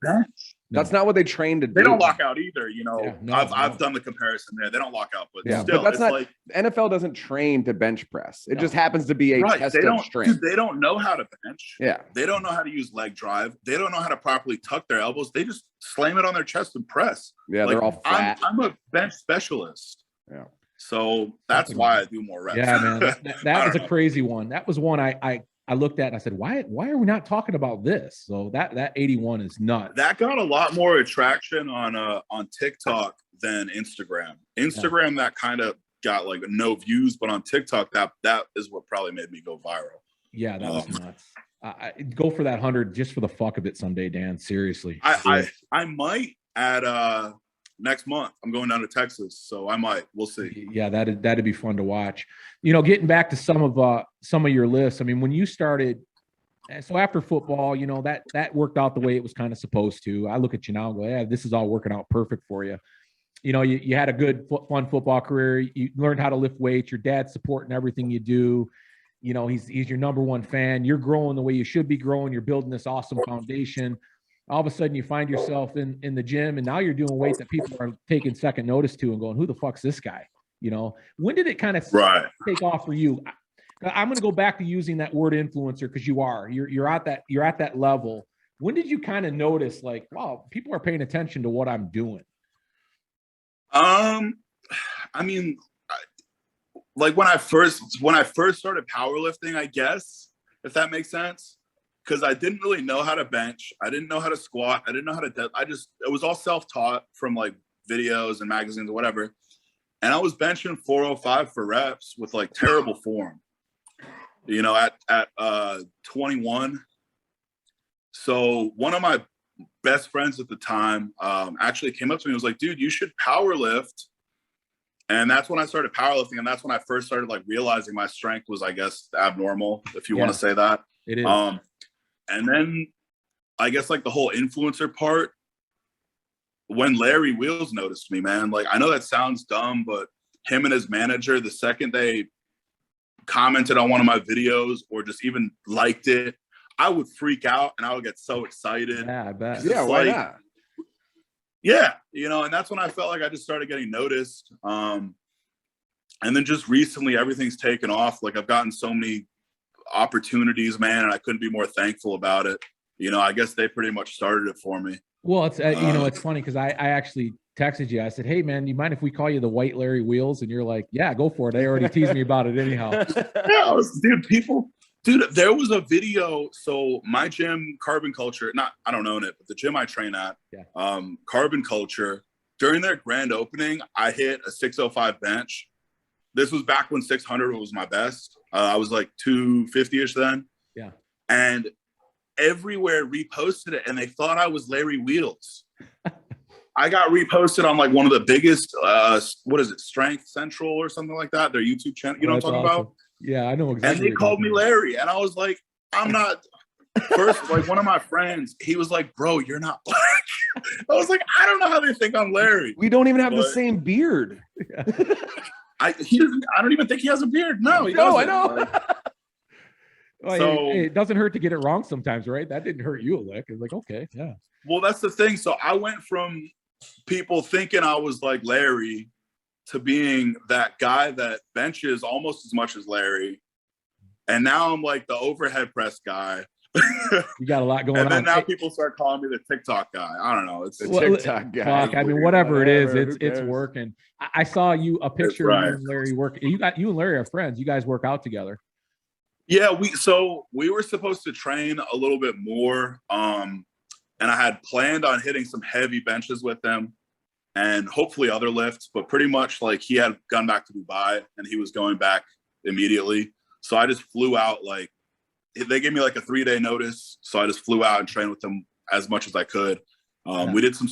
Speaker 2: bench.
Speaker 3: That's not what they train to do.
Speaker 2: They don't lock out either. You know,
Speaker 1: Yeah,
Speaker 2: I've done the comparison there. They don't lock out, but
Speaker 3: Yeah,
Speaker 2: still,
Speaker 3: but that's
Speaker 2: it's
Speaker 3: not
Speaker 2: like
Speaker 3: NFL doesn't train to bench press. It just happens to be a test
Speaker 2: they
Speaker 3: of
Speaker 2: don't,
Speaker 3: strength.
Speaker 2: dude, they don't know how to bench.
Speaker 3: Yeah.
Speaker 2: They don't know how to use leg drive. They don't know how to properly tuck their elbows. They just slam it on their chest and press.
Speaker 3: Yeah,
Speaker 2: like,
Speaker 3: they're all flat.
Speaker 2: I'm a bench specialist.
Speaker 3: Yeah.
Speaker 2: So that's why I do more reps.
Speaker 1: Yeah, man. That was a crazy one. That was one I looked at and I said, why are we not talking about this? So that 81 is nuts.
Speaker 2: That got a lot more attraction on TikTok than Instagram. Instagram, that kind of got like no views, but on TikTok, that is what probably made me go viral.
Speaker 1: Yeah, that was nuts. Go for that 100 just for the fuck of it someday, Dan. Seriously.
Speaker 2: I might at next month. I'm going down to Texas, so I might. We'll see.
Speaker 1: Yeah, that'd be fun to watch. You know, getting back to some of your lists. I mean, when you started, so after football, you know, that worked out the way it was kind of supposed to. I look at you now and go, yeah, this is all working out perfect for you. You know, you had a good, fun football career. You learned how to lift weights. Your dad's supporting everything you do. You know, he's your number one fan. You're growing the way you should be growing. You're building this awesome foundation. All of a sudden you find yourself in the gym and now you're doing weight that people are taking second notice to and going, who the fuck's this guy? You know, when did it kind of take off for you? I'm going to go back to using that word influencer because you're at that level. When did you kind of notice like, wow, people are paying attention to what I'm doing?
Speaker 2: I mean, like when I first started powerlifting, I guess, if that makes sense. Because I didn't really know how to bench. I didn't know how to squat. I didn't know how to it was all self-taught from like videos and magazines or whatever. And I was benching 405 for reps with like terrible form, you know, at 21. So one of my best friends at the time actually came up to me and was like, dude, you should power lift. And that's when I started powerlifting. And that's when I first started like realizing my strength was, I guess, abnormal, if you want to say that.
Speaker 1: It is.
Speaker 2: And then I guess like the whole influencer part, when Larry Wheels noticed me, man, like I know that sounds dumb, but him and his manager, the second they commented on one of my videos or just even liked it, I would freak out and I would get so excited.
Speaker 1: Yeah, I bet.
Speaker 3: Yeah, why not?
Speaker 2: Yeah, you know, and that's when I felt like I just started getting noticed. And then just recently everything's taken off. Like I've gotten so many opportunities, man, and I couldn't be more thankful about it. You know, I guess they pretty much started it for me. Well,
Speaker 1: it's you know, it's funny because I actually texted you. I said, hey man, you mind if we call you the White Larry Wheels? And you're like, yeah, go for it. They already teased me about it anyhow.
Speaker 2: Yeah, dude, there was a video. So my gym, Carbon Culture, I don't own it, but the gym I train at, Carbon Culture, during their grand opening, I hit a 605 bench. This was back when 600 was my best. I was like 250-ish then. Yeah. And everywhere reposted it, and they thought I was Larry Wheels. I got reposted on like one of the biggest, what is it, Strength Central or something like that, their YouTube channel. You know what I'm talking about?
Speaker 1: Yeah, I know exactly.
Speaker 2: And they called me Larry, and I was like, I'm not. First, like one of my friends, he was like, bro, you're not black. I was like, I don't know how they think I'm Larry.
Speaker 3: We don't even have the same beard.
Speaker 2: I don't even think he has a beard. No, he
Speaker 3: doesn't.
Speaker 2: I know.
Speaker 1: Well, so it doesn't hurt to get it wrong sometimes, right? That didn't hurt you a lick. It's like, okay, yeah.
Speaker 2: Well, that's the thing. So I went from people thinking I was like Larry to being that guy that benches almost as much as Larry. And now I'm like the overhead press guy.
Speaker 1: You got a lot going on.
Speaker 2: And then now people start calling me the TikTok guy. I don't know. It's the
Speaker 3: TikTok guy.
Speaker 1: Fuck, I mean, whatever it is, it's working. I saw a picture of you and Larry work. You and Larry are friends. You guys work out together.
Speaker 2: Yeah, we were supposed to train a little bit more. And I had planned on hitting some heavy benches with him and hopefully other lifts, but pretty much like he had gone back to Dubai and he was going back immediately. So I just flew out, like they gave me like a 3-day notice. So I just flew out and trained with them as much as I could. We did some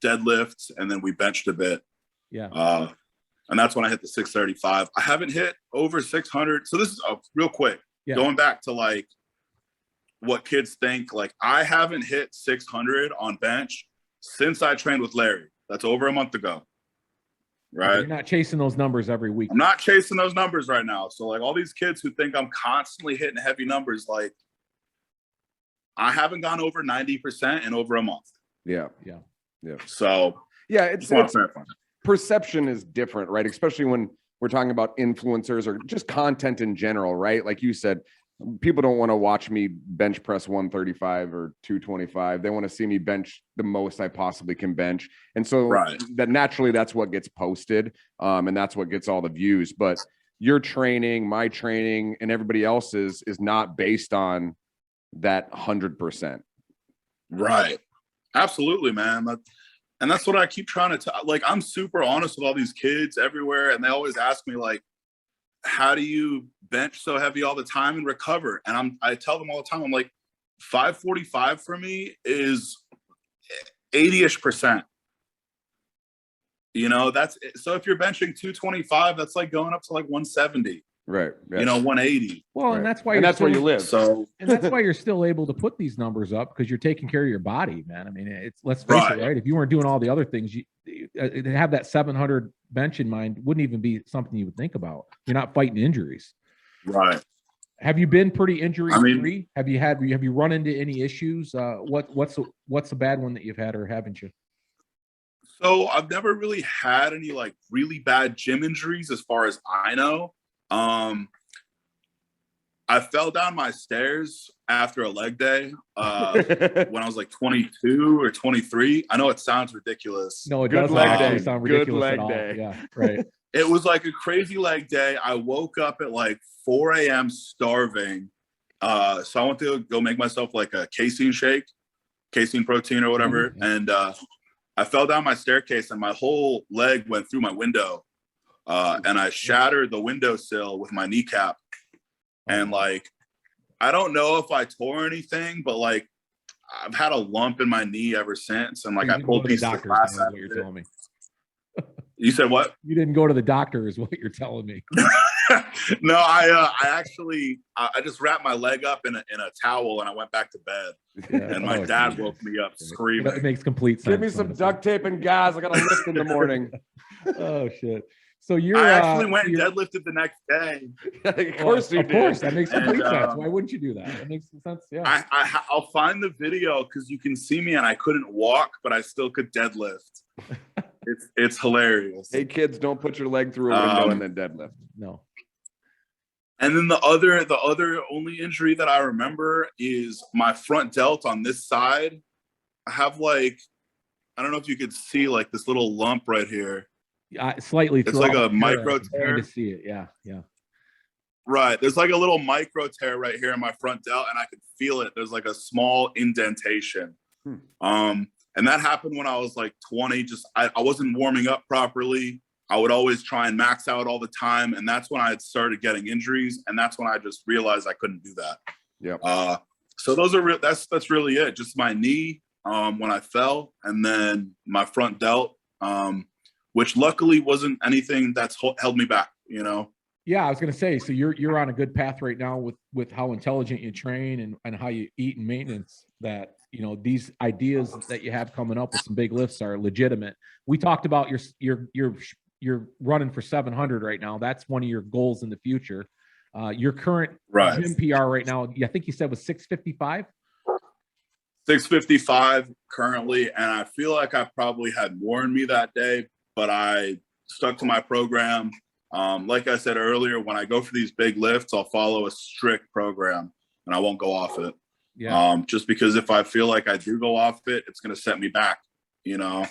Speaker 2: deadlifts and then we benched a bit. Yeah. And that's when I hit the 635. I haven't hit over 600. So this is real quick, going back to like what kids think. Like I haven't hit 600 on bench since I trained with Larry. That's over a month ago. right?
Speaker 1: You're not chasing those numbers every week.
Speaker 2: I'm not chasing those numbers right now. So like all these kids who think I'm constantly hitting heavy numbers, like I haven't gone over 90% in over a month.
Speaker 3: Yeah.
Speaker 2: So
Speaker 3: yeah, it's perception is different, right? Especially when we're talking about influencers or just content in general, right? Like you said, people don't want to watch me bench press 135 or 225. They want to see me bench the most I possibly can bench. And so that naturally that's what gets posted. And that's what gets all the views. But your training, my training, and everybody else's is not based on that 100%.
Speaker 2: Right. Absolutely, man. And that's what I keep trying to like, I'm super honest with all these kids everywhere. And they always ask me like, how do you bench so heavy all the time and recover? And I tell them all the time, I'm like, 545 for me is 80-ish%. You know, that's so if you're benching 225, that's like going up to like 170.
Speaker 3: Right. Yes.
Speaker 2: You know, 180.
Speaker 1: Well, and that's why
Speaker 3: that's where you live.
Speaker 2: So
Speaker 1: and that's why you're still able to put these numbers up, because you're taking care of your body, man. I mean, it's, let's face it, right? If you weren't doing all the other things, you to have that 700 bench in mind wouldn't even be something you would think about. You're not fighting injuries.
Speaker 2: Right.
Speaker 1: Have you been pretty injury free? Have you run into any issues? What's a bad one that you've had, or haven't you?
Speaker 2: So I've never really had any like really bad gym injuries as far as I know. I fell down my stairs after a leg day when I was like 22 or 23. I know it sounds ridiculous.
Speaker 1: No, it doesn't actually sound ridiculous at all.
Speaker 3: Day.
Speaker 1: Yeah, right.
Speaker 2: It was like a crazy leg day. I woke up at like 4 a.m. starving. So I went to go make myself like a casein shake, casein protein or whatever. Mm-hmm. And I fell down my staircase and my whole leg went through my window. And I shattered the windowsill with my kneecap. And like, I don't know if I tore anything, but like, I've had a lump in my knee ever since. And like, I pulled pieces of glass out of it.
Speaker 1: Telling me.
Speaker 2: You said what?
Speaker 1: You didn't go to the doctor, is what you're telling me.
Speaker 2: No, I just wrapped my leg up in a towel and I went back to bed. Yeah. And my dad woke me up screaming.
Speaker 1: It makes complete sense.
Speaker 3: Give me some duct tape and gauze. I got to lift in the morning.
Speaker 1: Oh shit. So
Speaker 2: I actually went and deadlifted the next day.
Speaker 1: Of course, of course, that makes complete sense. Why wouldn't you do that? That makes sense. Yeah.
Speaker 2: I'll find the video because you can see me and I couldn't walk, but I still could deadlift. It's hilarious.
Speaker 3: Hey kids, don't put your leg through a window and then deadlift.
Speaker 1: No.
Speaker 2: And then the other only injury that I remember is my front delt on this side. I have like, I don't know if you could see like this little lump right here.
Speaker 1: Slightly.
Speaker 2: It's like a micro tear.
Speaker 1: To see it. Yeah.
Speaker 2: Right. There's like a little micro tear right here in my front delt, and I could feel it. There's like a small indentation. And that happened when I was like 20. Just I wasn't warming up properly. I would always try and max out all the time, and that's when I had started getting injuries, and that's when I just realized I couldn't do that.
Speaker 3: Yeah.
Speaker 2: So those are that's really it. Just my knee when I fell, and then my front delt. Which luckily wasn't anything that's held me back, you know?
Speaker 1: Yeah, I was going to say, so you're on a good path right now with how intelligent you train and how you eat and maintenance, that, you know, these ideas that you have coming up with some big lifts are legitimate. We talked about you're running for 700 right now. That's one of your goals in the future. Your current gym PR right now, I think you said was 655?
Speaker 2: 655 currently. And I feel like I probably had more in me that day, but I stuck to my program. Like I said earlier, when I go for these big lifts, I'll follow a strict program and I won't go off it. Yeah. Just because if I feel like I do go off it, it's going to set me back, you know?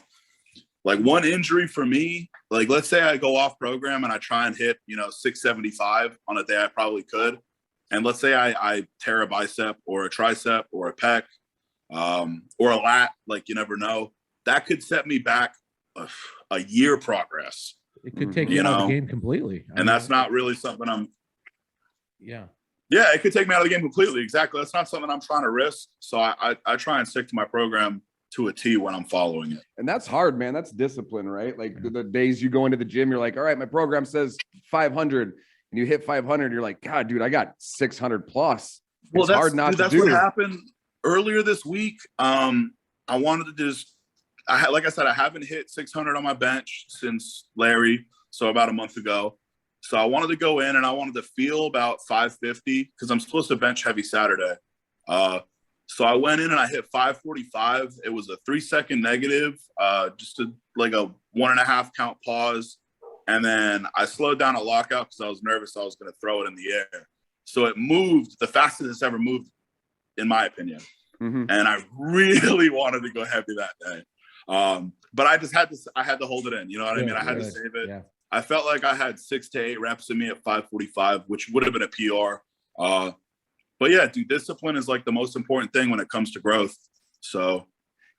Speaker 2: Like one injury for me, like let's say I go off program and I try and hit, 675 on a day I probably could. And let's say I tear a bicep or a tricep or a pec or a lat, like you never know. That could set me back a year progress.
Speaker 1: It could take you out of the game completely.
Speaker 2: And that's not really something
Speaker 1: Yeah,
Speaker 2: it could take me out of the game completely. Exactly. That's not something I'm trying to risk. So I try and stick to my program to a T when I'm following it.
Speaker 3: And that's hard, man. That's discipline, right? Like the days you go into the gym, you're like, all right, my program says 500 and you hit 500. You're like, God, dude, I got 600 plus. Well,
Speaker 2: that's hard not to do. That's what happened earlier this week. I wanted to just like I said, I haven't hit 600 on my bench since Larry, so about a month ago. So I wanted to go in and I wanted to feel about 550 because I'm supposed to bench heavy Saturday. So I went in and I hit 545. It was a 3-second negative, just like a 1.5 count pause. And then I slowed down a lockout because I was nervous I was going to throw it in the air. So it moved the fastest it's ever moved, in my opinion.
Speaker 3: Mm-hmm.
Speaker 2: And I really wanted to go heavy that day. But I just had to hold it in. You know what I mean? I had to save it. Yeah. I felt like I had 6 to 8 reps in me at 545, which would have been a PR. But yeah, dude, discipline is like the most important thing when it comes to growth. So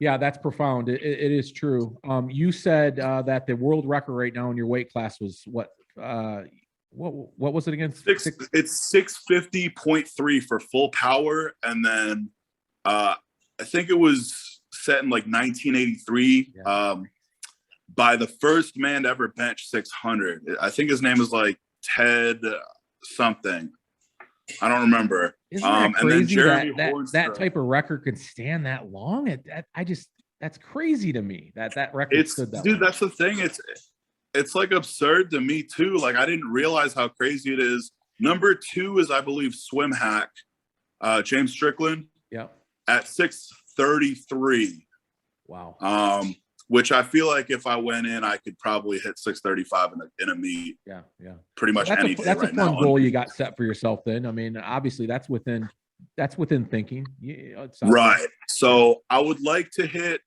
Speaker 1: yeah, that's profound. It is true. You said that the world record right now in your weight class was what was it again?
Speaker 2: It's 650.3 for full power, and then I think it was set in like 1983 by the first man to ever bench 600. I think his name is like Ted something. I don't remember.
Speaker 1: Isn't that crazy that type of record could stand that long? That's crazy to me that record stood that long.
Speaker 2: That's the thing. It's like absurd to me too. Like I didn't realize how crazy it is. Number 2 is, I believe, Swim Hack, James Strickland.
Speaker 1: Yeah.
Speaker 2: At 633.
Speaker 1: Wow.
Speaker 2: Which I feel like if I went in, I could probably hit 635 in a meet.
Speaker 1: Yeah.
Speaker 2: Pretty much any day.
Speaker 1: That's a fun goal you got set for yourself. Then, I mean, obviously, that's within thinking.
Speaker 2: Right. So I would like to hit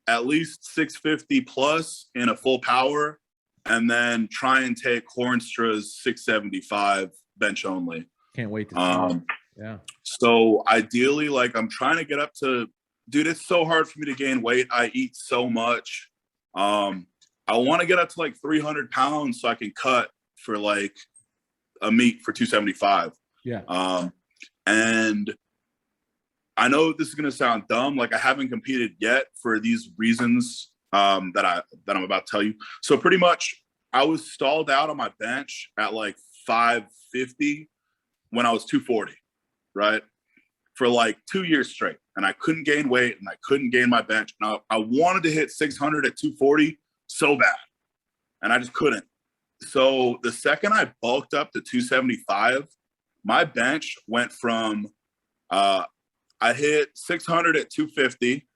Speaker 2: at least 650 plus in a full power, and then try and take Hornstra's 675 bench only.
Speaker 1: Can't wait to. Yeah.
Speaker 2: So ideally, like I'm trying to get up to, dude, it's so hard for me to gain weight. I eat so much. I want to get up to like 300 pounds so I can cut for like a meet for 275.
Speaker 1: Yeah.
Speaker 2: And I know this is going to sound dumb. Like I haven't competed yet for these reasons that I'm about to tell you. So pretty much I was stalled out on my bench at like 550 when I was 240. Right, for like 2 years straight, and I couldn't gain weight and I couldn't gain my bench. And I wanted to hit 600 at 240 so bad, and I just couldn't. So the second I bulked up to 275, my bench went from I hit 600 at 250,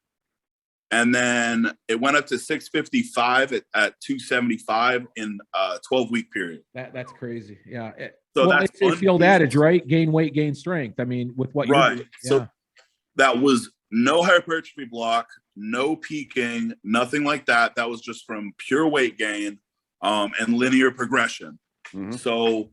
Speaker 2: and then it went up to 655 at 275 in a 12-week period.
Speaker 1: That's crazy. Yeah.
Speaker 2: So
Speaker 1: it's the old adage, right? Gain weight, gain strength. I mean, with what you're doing. Yeah.
Speaker 2: So that was no hypertrophy block, no peaking, nothing like that. That was just from pure weight gain and linear progression. Mm-hmm. So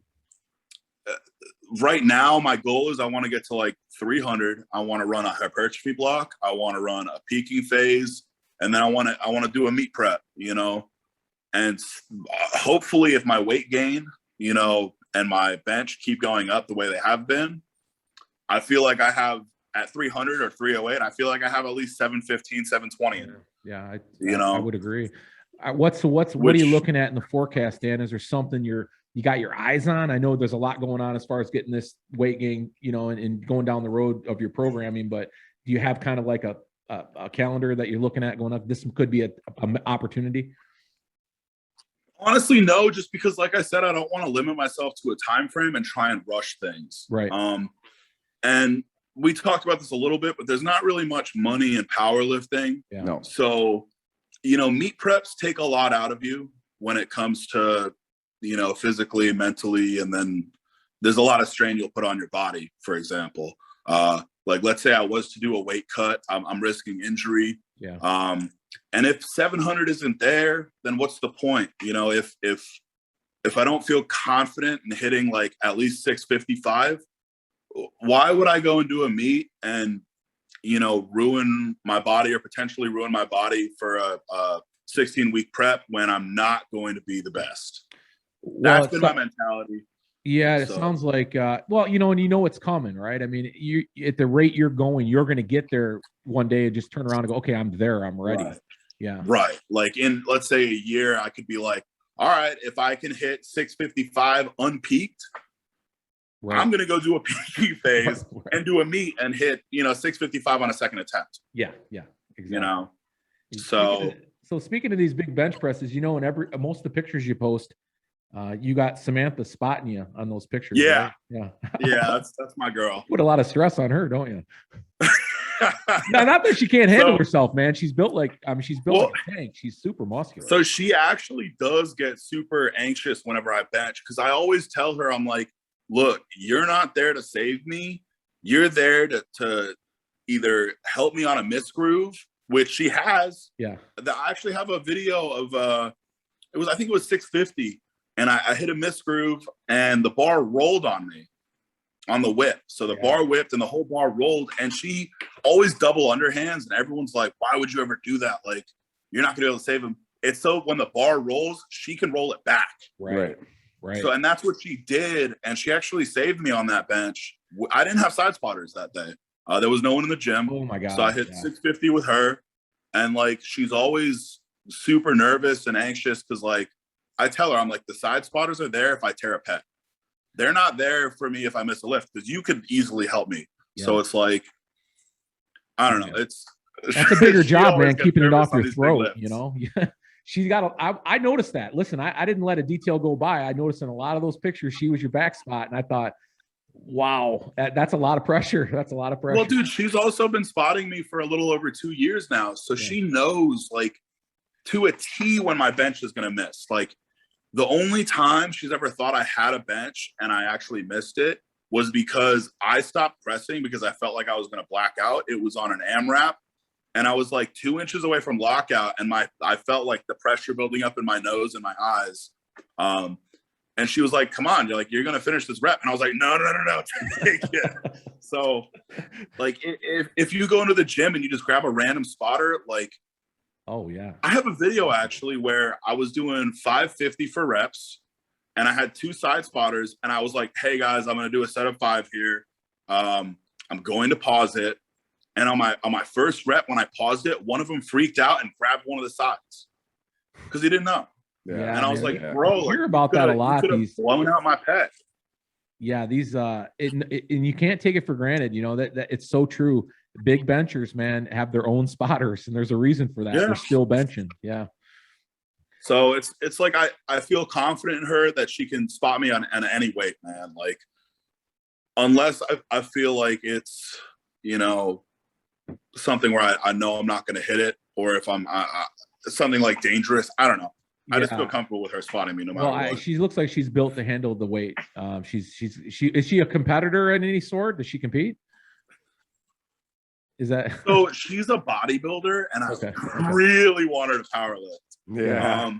Speaker 2: right now, my goal is I want to get to like 300. I want to run a hypertrophy block. I want to run a peaking phase, and then I want to do a meet prep. And hopefully, if my weight gain, and my bench keep going up the way they have been, I feel like I have at 300 or 308, I feel like I have at least 715, 720.
Speaker 1: Yeah. I would agree. What are you looking at in the forecast, Dan? Is there something you got your eyes on? I know there's a lot going on as far as getting this weight gain, and going down the road of your programming, but do you have kind of like a calendar that you're looking at going up? This could be an opportunity.
Speaker 2: Honestly, no, just because, like I said, I don't want to limit myself to a time frame and try and rush things.
Speaker 1: Right.
Speaker 2: And we talked about this a little bit, but there's not really much money in powerlifting.
Speaker 1: Yeah.
Speaker 3: No.
Speaker 2: So, meet preps take a lot out of you when it comes to, physically, mentally, and then there's a lot of strain you'll put on your body, for example. Like, let's say I was to do a weight cut, I'm risking injury.
Speaker 1: Yeah.
Speaker 2: And if 700 isn't there, then what's the point? If I don't feel confident in hitting like at least 655, why would I go and do a meet and, ruin my body or potentially ruin my body for a 16-week prep when I'm not going to be the best? That's been my mentality.
Speaker 1: Yeah, it sounds like, and it's coming, right? I mean, you at the rate you're going, you're going to get there one day and just turn around and go, okay, I'm there, I'm ready.
Speaker 2: Right.
Speaker 1: Yeah.
Speaker 2: Right. Like in, let's say a year, I could be like, all right, if I can hit 655 unpeaked, right, I'm going to go do a peaking phase and do a meet and hit, 655 on a second attempt.
Speaker 1: Yeah. Yeah. Exactly.
Speaker 2: So
Speaker 1: Speaking of these big bench presses, you know, in most of the pictures you post, you got Samantha spotting you on those pictures.
Speaker 2: yeah,
Speaker 1: right? Yeah,
Speaker 2: yeah, that's my girl.
Speaker 1: Put a lot of stress on her, don't you? No, not that she can't handle herself, man. She's built like, she's built like a tank. She's super muscular.
Speaker 2: So she actually does get super anxious whenever I bench, because I always tell her, I'm like, look, you're not there to save me. You're there to either help me on a misgroove, which she has.
Speaker 1: Yeah.
Speaker 2: I actually have a video of I think it was 650, and I hit a misgroove and the bar rolled on me on the whip. So the bar whipped and the whole bar rolled, and she always double underhands, and everyone's like, why would you ever do that? Like, you're not gonna be able to save him. It's so when the bar rolls, she can roll it back.
Speaker 1: Right.
Speaker 2: So, and that's what she did, and she actually saved me on that bench. I didn't have side spotters that day. There was no one in the gym.
Speaker 1: Oh my God.
Speaker 2: So I hit 650 with her, and like, she's always super nervous and anxious, because like, I tell her, I'm like, the side spotters are there if I tear a pec. They're not there for me if I miss a lift, because you could easily help me. Yeah. So it's like, I don't know.
Speaker 1: That's a bigger job, man, keeping it off your throat, you know? She's got I noticed that. Listen, I didn't let a detail go by. I noticed in a lot of those pictures, she was your back spot. And I thought, wow, that's a lot of pressure. That's a lot of pressure.
Speaker 2: Well, dude, she's also been spotting me for a little over 2 years now. So she knows, like, to a T when my bench is going to miss. Like, the only time she's ever thought I had a bench and I actually missed it was because I stopped pressing because I felt like I was going to black out. It was on an AMRAP, and I was like 2 inches away from lockout, and I felt like the pressure building up in my nose and my eyes. And she was like, come on, you're going to finish this rep. And I was like, no, take it. So like, if you go into the gym and you just grab a random spotter, like,
Speaker 1: oh yeah,
Speaker 2: I have a video actually where I was doing 550 for reps, and I had 2 side spotters, and I was like, hey guys, I'm going to do a set of 5 here. I'm going to pause it. And on my first rep, when I paused it, one of them freaked out and grabbed one of the sides because he didn't know.
Speaker 1: Yeah,
Speaker 2: and I was like, bro,
Speaker 1: I hear about that a lot.
Speaker 2: These blowing out my pec.
Speaker 1: Yeah, these and you can't take it for granted. You know that it's so true. Big benchers, man, have their own spotters, and there's a reason for that. They're still benching. Yeah.
Speaker 2: So it's like I feel confident in her that she can spot me on any weight, man. Like, unless I feel like it's, you know, something where I know I'm not going to hit it, or if I'm something like dangerous, I don't know. I just feel comfortable with her spotting me no matter what.
Speaker 1: She looks like she's built to handle the weight. Is she a competitor in any sort? Does she compete? Is that
Speaker 2: so? She's a bodybuilder, and I really want her to powerlift.
Speaker 3: Yeah.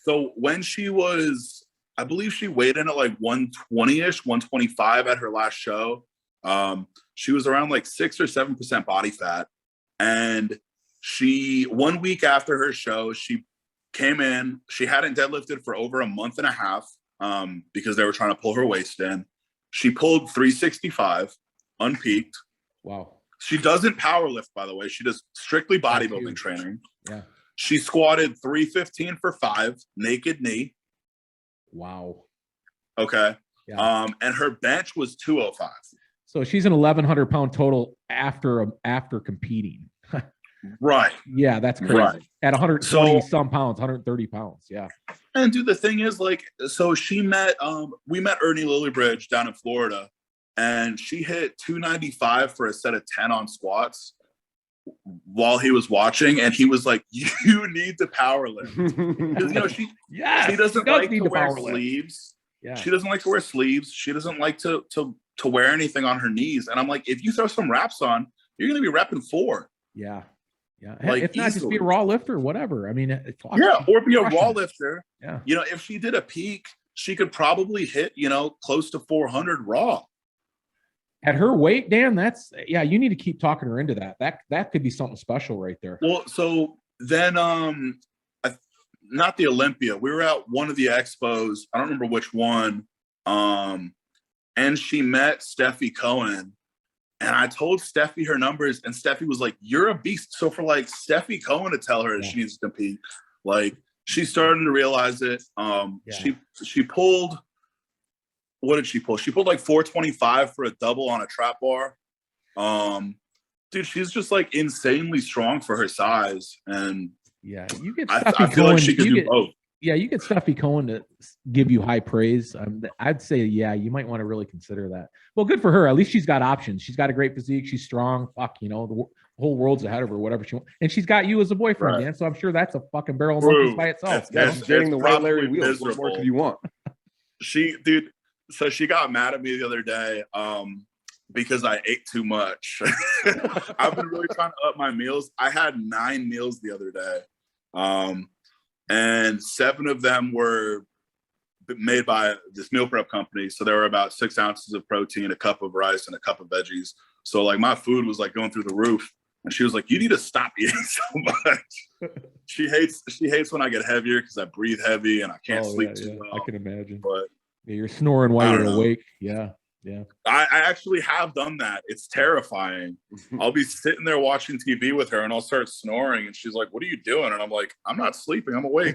Speaker 2: So when she was, I believe she weighed in at like 120-ish, 125 at her last show. She was around like 6 or 7% body fat, and 1 week after her show, she came in. She hadn't deadlifted for over a month and a half because they were trying to pull her waist in. She pulled 365 unpeaked.
Speaker 1: Wow.
Speaker 2: She doesn't power lift, by the way. She does strictly bodybuilding training.
Speaker 1: Yeah.
Speaker 2: She squatted 315 for 5, naked knee.
Speaker 1: Wow.
Speaker 2: Okay. Yeah. And her bench was 205.
Speaker 1: So she's an 1,100 pound total after competing.
Speaker 2: Right.
Speaker 1: Yeah, that's crazy. Right. At 120 some pounds, 130 pounds. Yeah.
Speaker 2: And dude, the thing is, like, so we met Ernie Lillybridge down in Florida, and she hit 295 for a set of 10 on squats while he was watching, and he was like, you need to power lift. Because, you know, she doesn't like to wear sleeves. Yeah. She doesn't like to wear sleeves. She doesn't like to wear anything on her knees. And I'm like, if you throw some wraps on, you're going to be repping 4.
Speaker 1: Yeah. Yeah.
Speaker 2: Like,
Speaker 1: if not, just be a raw lifter, whatever. I mean,
Speaker 2: or be a raw lifter.
Speaker 1: Yeah.
Speaker 2: You know, if she did a peak, she could probably hit, you know, close to 400 raw.
Speaker 1: At her weight, Dan, you need to keep talking her into that. That could be something special right there.
Speaker 2: Well, so then, not the Olympia. We were at one of the expos. I don't remember which one. And she met Steffi Cohen. And I told Steffi her numbers, and Steffi was like, you're a beast. So for like Steffi Cohen to tell her that she needs to compete, like, she's starting to realize it. She pulled, what did she pull? She pulled like 425 for a double on a trap bar. Dude, she's just like insanely strong for her size, and
Speaker 1: Yeah, you get
Speaker 2: I
Speaker 1: Steffi
Speaker 2: feel
Speaker 1: Cohen.
Speaker 2: like she could do both.
Speaker 1: Yeah, you get Steffi Cohen to give you high praise. I'd say, yeah, you might want to really consider that. Well, good for her. At least she's got options. She's got a great physique. She's strong. Fuck, the whole world's ahead of her, whatever she wants. And she's got you as a boyfriend,
Speaker 2: Right.
Speaker 1: Dan. So I'm sure that's a fucking barrel of monkeys by itself.
Speaker 3: Yes, dating the white Larry Wheels. What more could you want?
Speaker 2: So she got mad at me the other day because I ate too much. I've been really trying to up my meals. I had 9 meals the other day. And 7 of them were made by this meal prep company. So there were about 6 ounces of protein, a cup of rice, and a cup of veggies. So like my food was like going through the roof. And she was like, "You need to stop eating so much." She hates when I get heavier because I breathe heavy and I can't sleep too well.
Speaker 1: I can imagine.
Speaker 2: But
Speaker 1: you're snoring while you're awake. Yeah. Yeah.
Speaker 2: I actually have done that. It's terrifying. I'll be sitting there watching TV with her and I'll start snoring and she's like, "What are you doing?" And I'm like, "I'm not sleeping. I'm awake."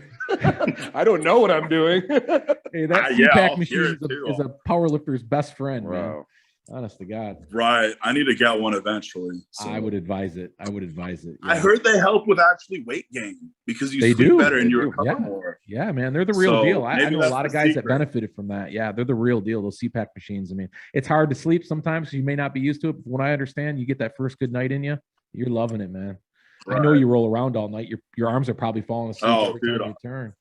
Speaker 3: I don't know what I'm doing.
Speaker 1: Hey, that CPAP machine is a powerlifter's best friend, man. Honest to God.
Speaker 2: Right. I need to get one eventually. So.
Speaker 1: I would advise it. Yeah.
Speaker 2: I heard they help with actually weight gain because you sleep better and you recover more.
Speaker 1: Yeah, man. They're the real deal. I know a lot of guys that benefited from that. Yeah, they're the real deal. Those CPAP machines. I mean, it's hard to sleep sometimes. So you may not be used to it. But when I understand, you get that first good night in you, you're loving it, man. Right. I know you roll around all night. Your arms are probably falling asleep every time you turn.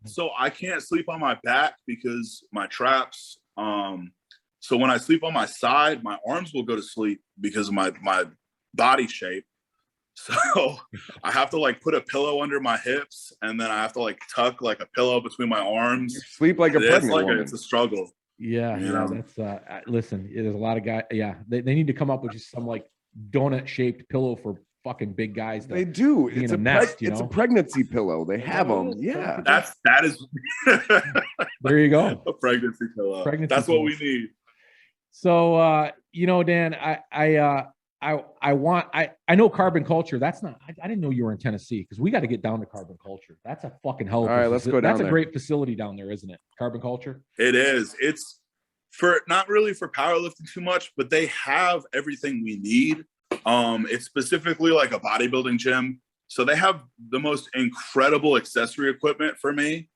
Speaker 2: So I can't sleep on my back because my traps. So when I sleep on my side, my arms will go to sleep because of my body shape. So I have to like put a pillow under my hips and then I have to like tuck like a pillow between my arms.
Speaker 3: You sleep like a pregnant woman.
Speaker 2: It's a struggle.
Speaker 1: Yeah. That's listen, there's a lot of guys. Yeah. They need to come up with just some like donut shaped pillow for fucking big guys.
Speaker 3: They do. It's a pregnancy pillow. They have them. Yeah.
Speaker 2: That is.
Speaker 1: There you go.
Speaker 2: A pregnancy pillow. That's what we need.
Speaker 1: So, Dan, I know carbon culture. That's not, I didn't know you were in Tennessee because we got to get down to carbon culture. That's a fucking hell of
Speaker 3: All right, let's go down
Speaker 1: That's
Speaker 3: there.
Speaker 1: A great facility down there, isn't it? Carbon culture.
Speaker 2: It is. It's not really for powerlifting too much, but they have everything we need. It's specifically like a bodybuilding gym. So they have the most incredible accessory equipment for me.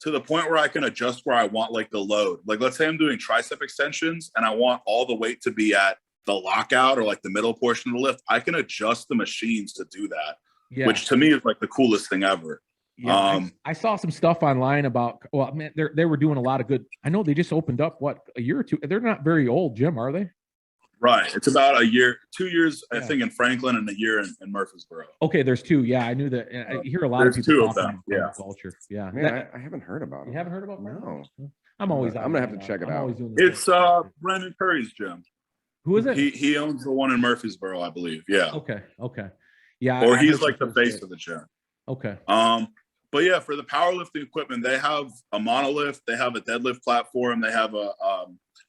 Speaker 2: To the point where I can adjust where I want like the load. Like let's say I'm doing tricep extensions and I want all the weight to be at the lockout or like the middle portion of the lift. I can adjust the machines to do that, which to me is like the coolest thing ever.
Speaker 1: Yeah, I saw some stuff online about, well, man, they were doing a lot of good. I know they just opened up a year or two. They're not very old, Jim, are they?
Speaker 2: Right. It's about 2 years, I think, in Franklin and a year in Murfreesboro.
Speaker 1: Okay, there's 2. Yeah, I knew that. I hear a lot of people
Speaker 2: 2
Speaker 1: talking
Speaker 2: of them. Yeah.
Speaker 1: Culture. Yeah.
Speaker 3: Man, I haven't heard about it.
Speaker 1: You haven't heard about it?
Speaker 3: No.
Speaker 1: I'm always.
Speaker 3: I'm gonna have to check it out.
Speaker 2: It's Brendan Curry's gym.
Speaker 1: Who is it?
Speaker 2: He owns the one in Murfreesboro, I believe. Yeah.
Speaker 1: Okay. Yeah.
Speaker 2: Or he's like the face of the gym.
Speaker 1: Okay.
Speaker 2: But yeah, for the powerlifting equipment, they have a monolift, they have a deadlift platform, they have a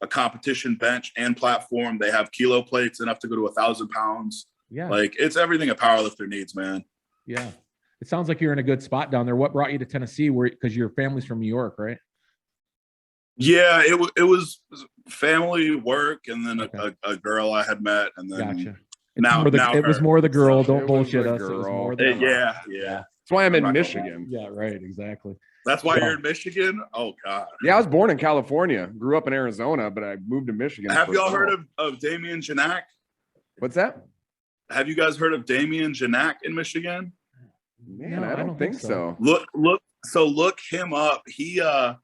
Speaker 2: competition bench and platform. They have kilo plates enough to go to 1,000 pounds.
Speaker 1: Yeah.
Speaker 2: Like it's everything a powerlifter needs, man.
Speaker 1: Yeah. It sounds like you're in a good spot down there. What brought you to Tennessee? Because your family's from New York, right?
Speaker 2: Yeah, it was family, work, and then a girl I had met, and then
Speaker 1: gotcha.
Speaker 2: It
Speaker 1: was more the girl. Don't bullshit us. It was more the
Speaker 2: yeah.
Speaker 3: That's why I'm in Michigan.
Speaker 1: Yeah, right. Exactly.
Speaker 2: That's why you're in Michigan? Oh, God.
Speaker 3: Yeah, I was born in California, grew up in Arizona, but I moved to Michigan.
Speaker 2: Have y'all heard of Damian Janak?
Speaker 3: What's that?
Speaker 2: Have you guys heard of Damian Janak in Michigan?
Speaker 3: Man, I don't think so.
Speaker 2: Look him up. I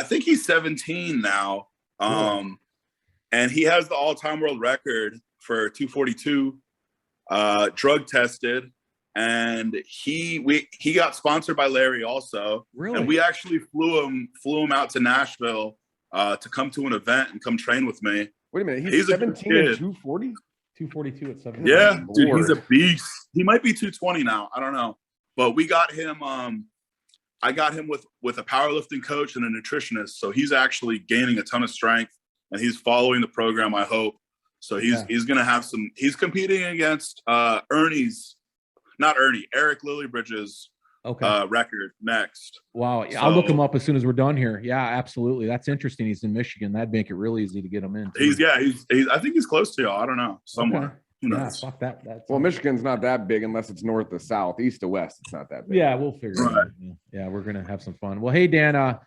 Speaker 2: think he's 17 now. And he has the all-time world record for 242, drug tested. And he got sponsored by Larry also.
Speaker 1: Really?
Speaker 2: And we actually flew him out to Nashville to come to an event and come train with me.
Speaker 3: Wait a minute, he's 17 and 240?
Speaker 1: 242 at 17.
Speaker 2: Yeah, dude, he's a beast. He might be 220 now. I don't know. But we got him I got him with a powerlifting coach and a nutritionist. So he's actually gaining a ton of strength and he's following the program, I hope. So he's gonna have he's competing against Eric Lillybridge's
Speaker 1: Okay.
Speaker 2: record next.
Speaker 1: Wow. I'll look him up as soon as we're done here. Yeah, absolutely. That's interesting. He's in Michigan. That'd make it really easy to get him in.
Speaker 2: He's I think he's close to y'all. I don't know. Somewhere.
Speaker 1: Okay.
Speaker 2: Who
Speaker 1: Yeah,
Speaker 2: knows?
Speaker 1: fuck that.
Speaker 3: Well, Michigan's not that big unless it's north to south, east to west. It's not that big.
Speaker 1: Yeah, we'll figure it out. Yeah, we're gonna have some fun. Well, hey Dan,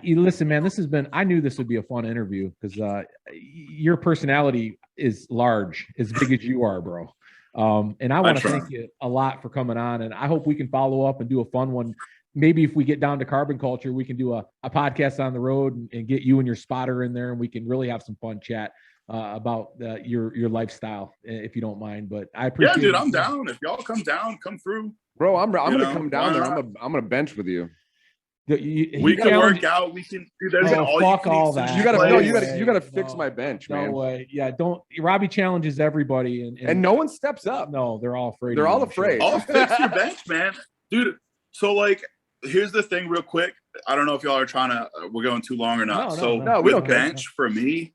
Speaker 1: you listen, man. This has been. I knew this would be a fun interview because your personality is large, as big as you are, bro. And I want to thank you a lot for coming on, and I hope we can follow up and do a fun one. Maybe if we get down to carbon culture, we can do a podcast on the road and get you and your spotter in there, and we can really have some fun chat about your lifestyle, if you don't mind. But I appreciate.
Speaker 2: Yeah, dude, I'm down. If y'all come down, come through,
Speaker 3: bro. I'm gonna come down there. I'm gonna bench with you.
Speaker 2: We can work out. We can. Dude, there's
Speaker 1: fuck all that.
Speaker 3: You gotta fix my bench, man.
Speaker 1: No way. Yeah, don't. Robbie challenges everybody, and
Speaker 3: no one steps up.
Speaker 1: No, they're all afraid.
Speaker 3: They're all afraid.
Speaker 2: I'll fix your bench, man, dude. So like, here's the thing, real quick. I don't know if y'all are trying to. We're going too long or not.
Speaker 3: No, we don't
Speaker 2: bench for me.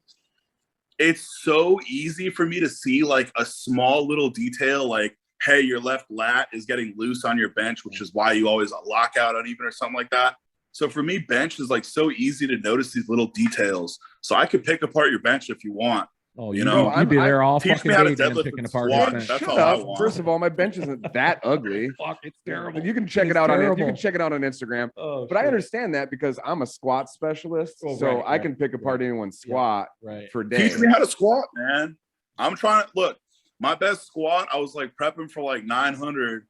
Speaker 2: It's so easy for me to see like a small little detail, like, hey, your left lat is getting loose on your bench, which is why you always lock out uneven or something like that. So for me, bench is like so easy to notice these little details. So I could pick apart your bench if you want.
Speaker 1: Oh, you know, you'd be there all fucking day picking apart your bench.
Speaker 2: That's
Speaker 3: Shut
Speaker 2: all
Speaker 3: up. First of all, my bench isn't that ugly.
Speaker 1: Fuck, it's terrible.
Speaker 3: You can check it out on Instagram.
Speaker 1: Oh,
Speaker 3: but I understand that because I'm a squat specialist, so I can pick apart anyone's squat for days.
Speaker 2: Teach me how to squat, man. I'm trying to look. My best squat, I was like prepping for like 900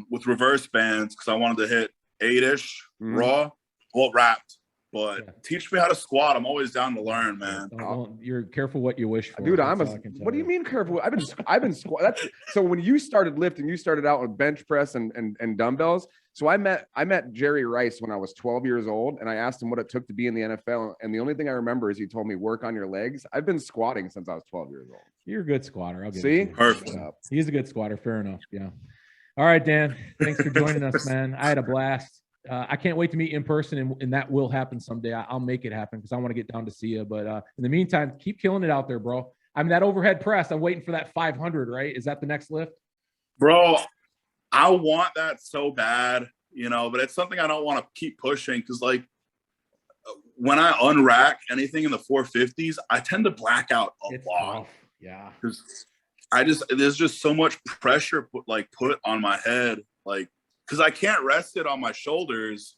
Speaker 2: with reverse bands because I wanted to hit 8-ish raw, well wrapped. But teach me how to squat. I'm always down to learn, man.
Speaker 1: You're careful what you wish for,
Speaker 3: dude. What do you mean careful? I've been squat. So when you started lifting, you started out with bench press and dumbbells. So I met Jerry Rice when I was 12 years old, and I asked him what it took to be in the NFL. And the only thing I remember is he told me work on your legs. I've been squatting since I was 12 years old.
Speaker 1: You're a good squatter. I'll
Speaker 3: see.
Speaker 2: Perfect.
Speaker 1: He's a good squatter. Fair enough. Yeah. All right, Dan. Thanks for joining us, man. I had a blast. I can't wait to meet you in person, and that will happen someday. I'll make it happen because I want to get down to see you. But in the meantime, keep killing it out there, bro. I mean, that overhead press, I'm waiting for that 500, right? Is that the next lift?
Speaker 2: Bro, I want that so bad, but it's something I don't want to keep pushing because, like, when I unrack anything in the 450s, I tend to black out a lot.
Speaker 1: Tough. Yeah.
Speaker 2: Because there's just so much pressure put on my head, like, because I can't rest it on my shoulders.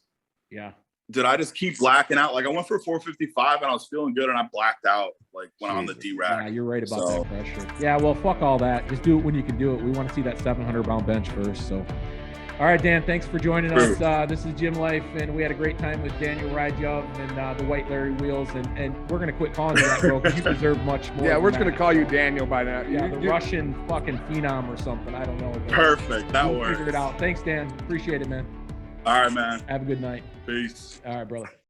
Speaker 1: Yeah.
Speaker 2: Did I just keep blacking out? Like I went for 455 and I was feeling good and I blacked out like when I'm on the D-rack.
Speaker 1: Yeah, you're right about that pressure. Yeah, well, fuck all that. Just do it when you can do it. We want to see that 700-pound bench first. So, all right, Dan, thanks for joining us. This is Gym Life, and we had a great time with Daniel Ryjov and the White Larry Wheels. And we're going to quit calling you that, bro, because you deserve much more.
Speaker 3: Yeah, we're just going to call you Daniel by now.
Speaker 1: Yeah, the Russian fucking phenom or something. I don't know.
Speaker 2: Perfect. That works.
Speaker 1: Figure it out. Thanks, Dan. Appreciate it, man.
Speaker 2: All right, man.
Speaker 1: Have a good night.
Speaker 2: Peace.
Speaker 1: All right, brother.